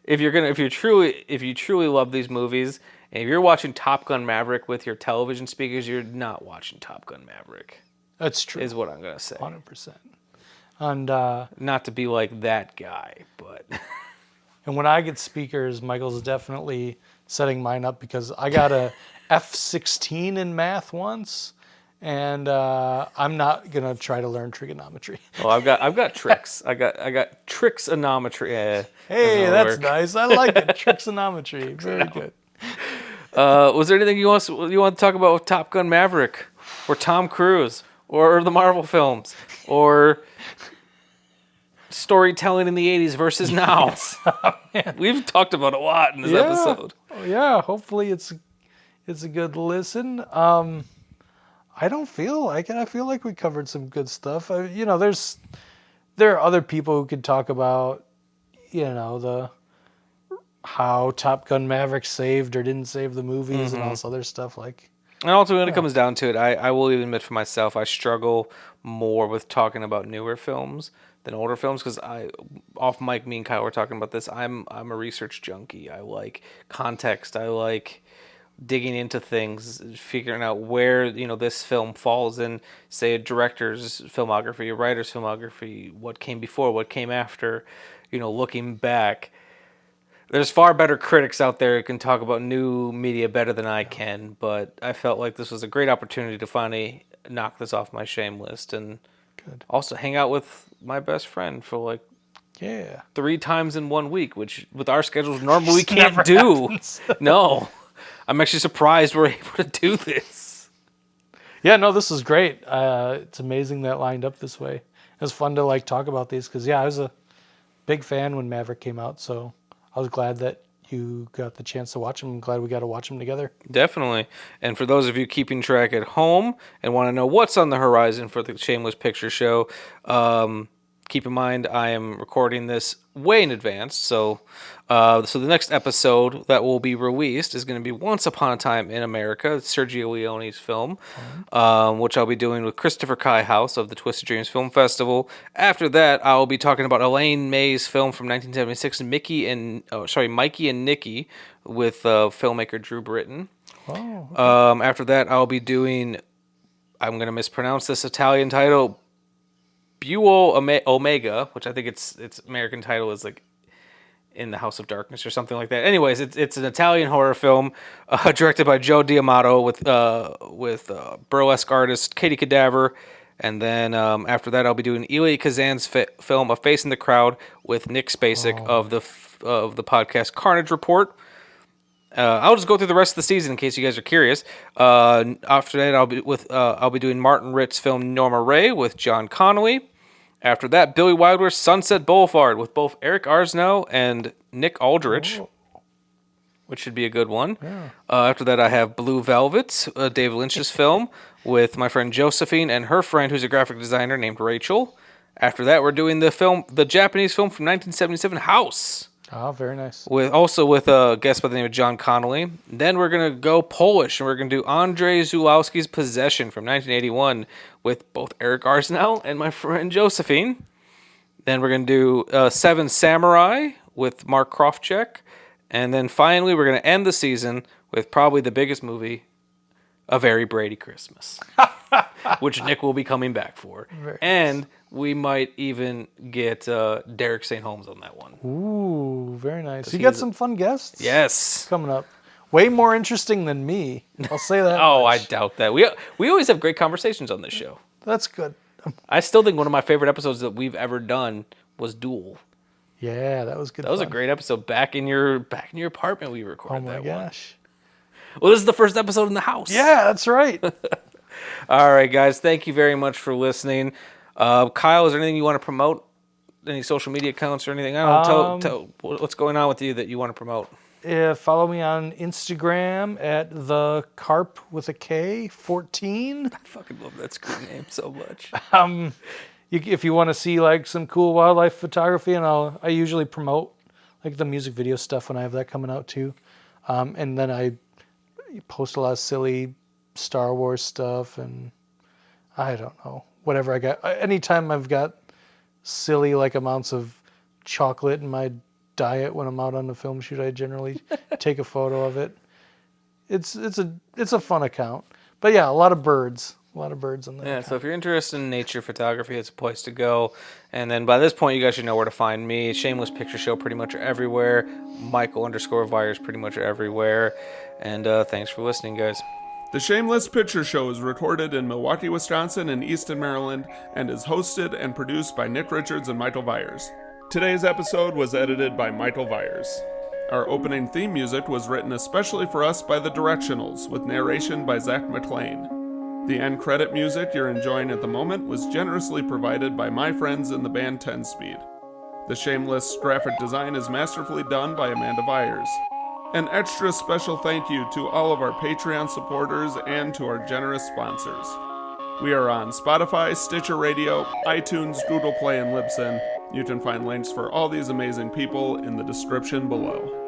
If you truly love these movies, and if you're watching Top Gun Maverick with your television speakers, you're not watching Top Gun Maverick. That's true. Is what I'm gonna say. 100%. And not to be like that guy, but and when I get speakers, Michael's definitely setting mine up because I got a F16 in math once, and I'm not gonna try to learn trigonometry. Well, I've got tricks. I got trigonometry. Hey, that's nice. I like it. Trigonometry. Very good. Was there anything you want to talk about with Top Gun Maverick, or Tom Cruise, or the Marvel films, or storytelling in the 80s versus now? Yes. Oh, we've talked about a lot in this episode. Oh, yeah, hopefully it's a good listen. I feel like we covered some good stuff. There are other people who could talk about, how Top Gun Maverick saved or didn't save the movies and all this other stuff. And ultimately, when it comes down to it, I will even admit for myself, I struggle more with talking about newer films than older films because off mic, me and Kyle were talking about this. I'm a research junkie. I like context. I like digging into things, figuring out where this film falls in, say, a director's filmography, a writer's filmography, what came before, what came after, looking back. There's far better critics out there who can talk about new media better than I can, but I felt like this was a great opportunity to finally knock this off my shame list and also hang out with my best friend for 3 times in 1 week, which with our schedules normally we can't do. No. I'm actually surprised we're able to do this. Yeah, no, this is great. It's amazing that lined up this way. It was fun to talk about these because I was a big fan when Maverick came out, so I was glad that you got the chance to watch them. I'm glad we got to watch them together. Definitely. And for those of you keeping track at home and want to know what's on the horizon for the Shameless Picture Show, keep in mind I am recording this way in advance. So the next episode that will be released is going to be Once Upon a Time in America, Sergio Leone's film, which I'll be doing with Christopher Kai House of the Twisted Dreams Film Festival. After that, I'll be talking about Elaine May's film from 1976, Mikey and Nicky, with filmmaker Drew Britton. Oh, okay. After that, I'll be doing, I'm going to mispronounce this Italian title, Buo Omega, which I think its American title is In the House of Darkness or something like that. Anyways, it's an Italian horror film directed by Joe D'Amato with burlesque artist Katie Cadaver. And then after that, I'll be doing Elia Kazan's film A Face in the Crowd with Nick Spacek of the podcast Carnage Report. I'll just go through the rest of the season in case you guys are curious. After that, I'll be doing Martin Ritt's film Norma Ray with John Connolly. After that, Billy Wilder's Sunset Boulevard with both Eric Arsnow and Nick Aldrich, which should be a good one. Yeah. After that, I have Blue Velvet, David Lynch's film, with my friend Josephine and her friend, who's a graphic designer named Rachel. After that, we're doing the Japanese film from 1977, House. Oh, very nice. With a guest by the name of John Connolly. Then we're going to go Polish, and we're going to do Andrzej Zulawski's Possession from 1981 with both Eric Arsnow and my friend Josephine. Then we're going to do Seven Samurai with Mark Krofchek. And then finally, we're going to end the season with probably the biggest movie, A Very Brady Christmas, which Nick will be coming back for. And we might even get Derek St. Holmes on that one. Ooh, very nice. You got some fun guests? Yes. Coming up. Way more interesting than me. I'll say that. Oh, much. I doubt that. We always have great conversations on this show. That's good. I still think one of my favorite episodes that we've ever done was Duel. Yeah, that was good. That was a great episode. Back in your apartment, we recorded that one. Oh my gosh. Well, this is the first episode in the house. Yeah, that's right. All right, guys. Thank you very much for listening. Kyle, is there anything you want to promote? Any social media accounts or anything? I don't know. Tell what's going on with you that you want to promote. Follow me on Instagram at the Carp with a K 14. I fucking love that screen name so much. If you want to see some cool wildlife photography, and I usually promote the music video stuff when I have that coming out too, and then I post a lot of silly Star Wars stuff and I don't know, whatever I got. Anytime I've got silly like amounts of chocolate in my diet when I'm out on the film shoot, I generally take a photo of it. It's a fun account. But yeah, a lot of birds. A lot of birds on there. Yeah, so if you're interested in nature photography, it's a place to go. And then by this point, you guys should know where to find me. Shameless Picture Show pretty much everywhere. Michael_Vyers pretty much everywhere. And thanks for listening, guys. The Shameless Picture Show is recorded in Milwaukee, Wisconsin and Easton, Maryland, and is hosted and produced by Nick Richards and Michael Vyers. Today's episode was edited by Michael Vyers. Our opening theme music was written especially for us by The Directionals, with narration by Zach McLean. The end credit music you're enjoying at the moment was generously provided by my friends in the band 10 Speed. The Shameless graphic design is masterfully done by Amanda Vyers. An extra special thank you to all of our Patreon supporters and to our generous sponsors. We are on Spotify, Stitcher Radio, iTunes, Google Play, and Libsyn. You can find links for all these amazing people in the description below.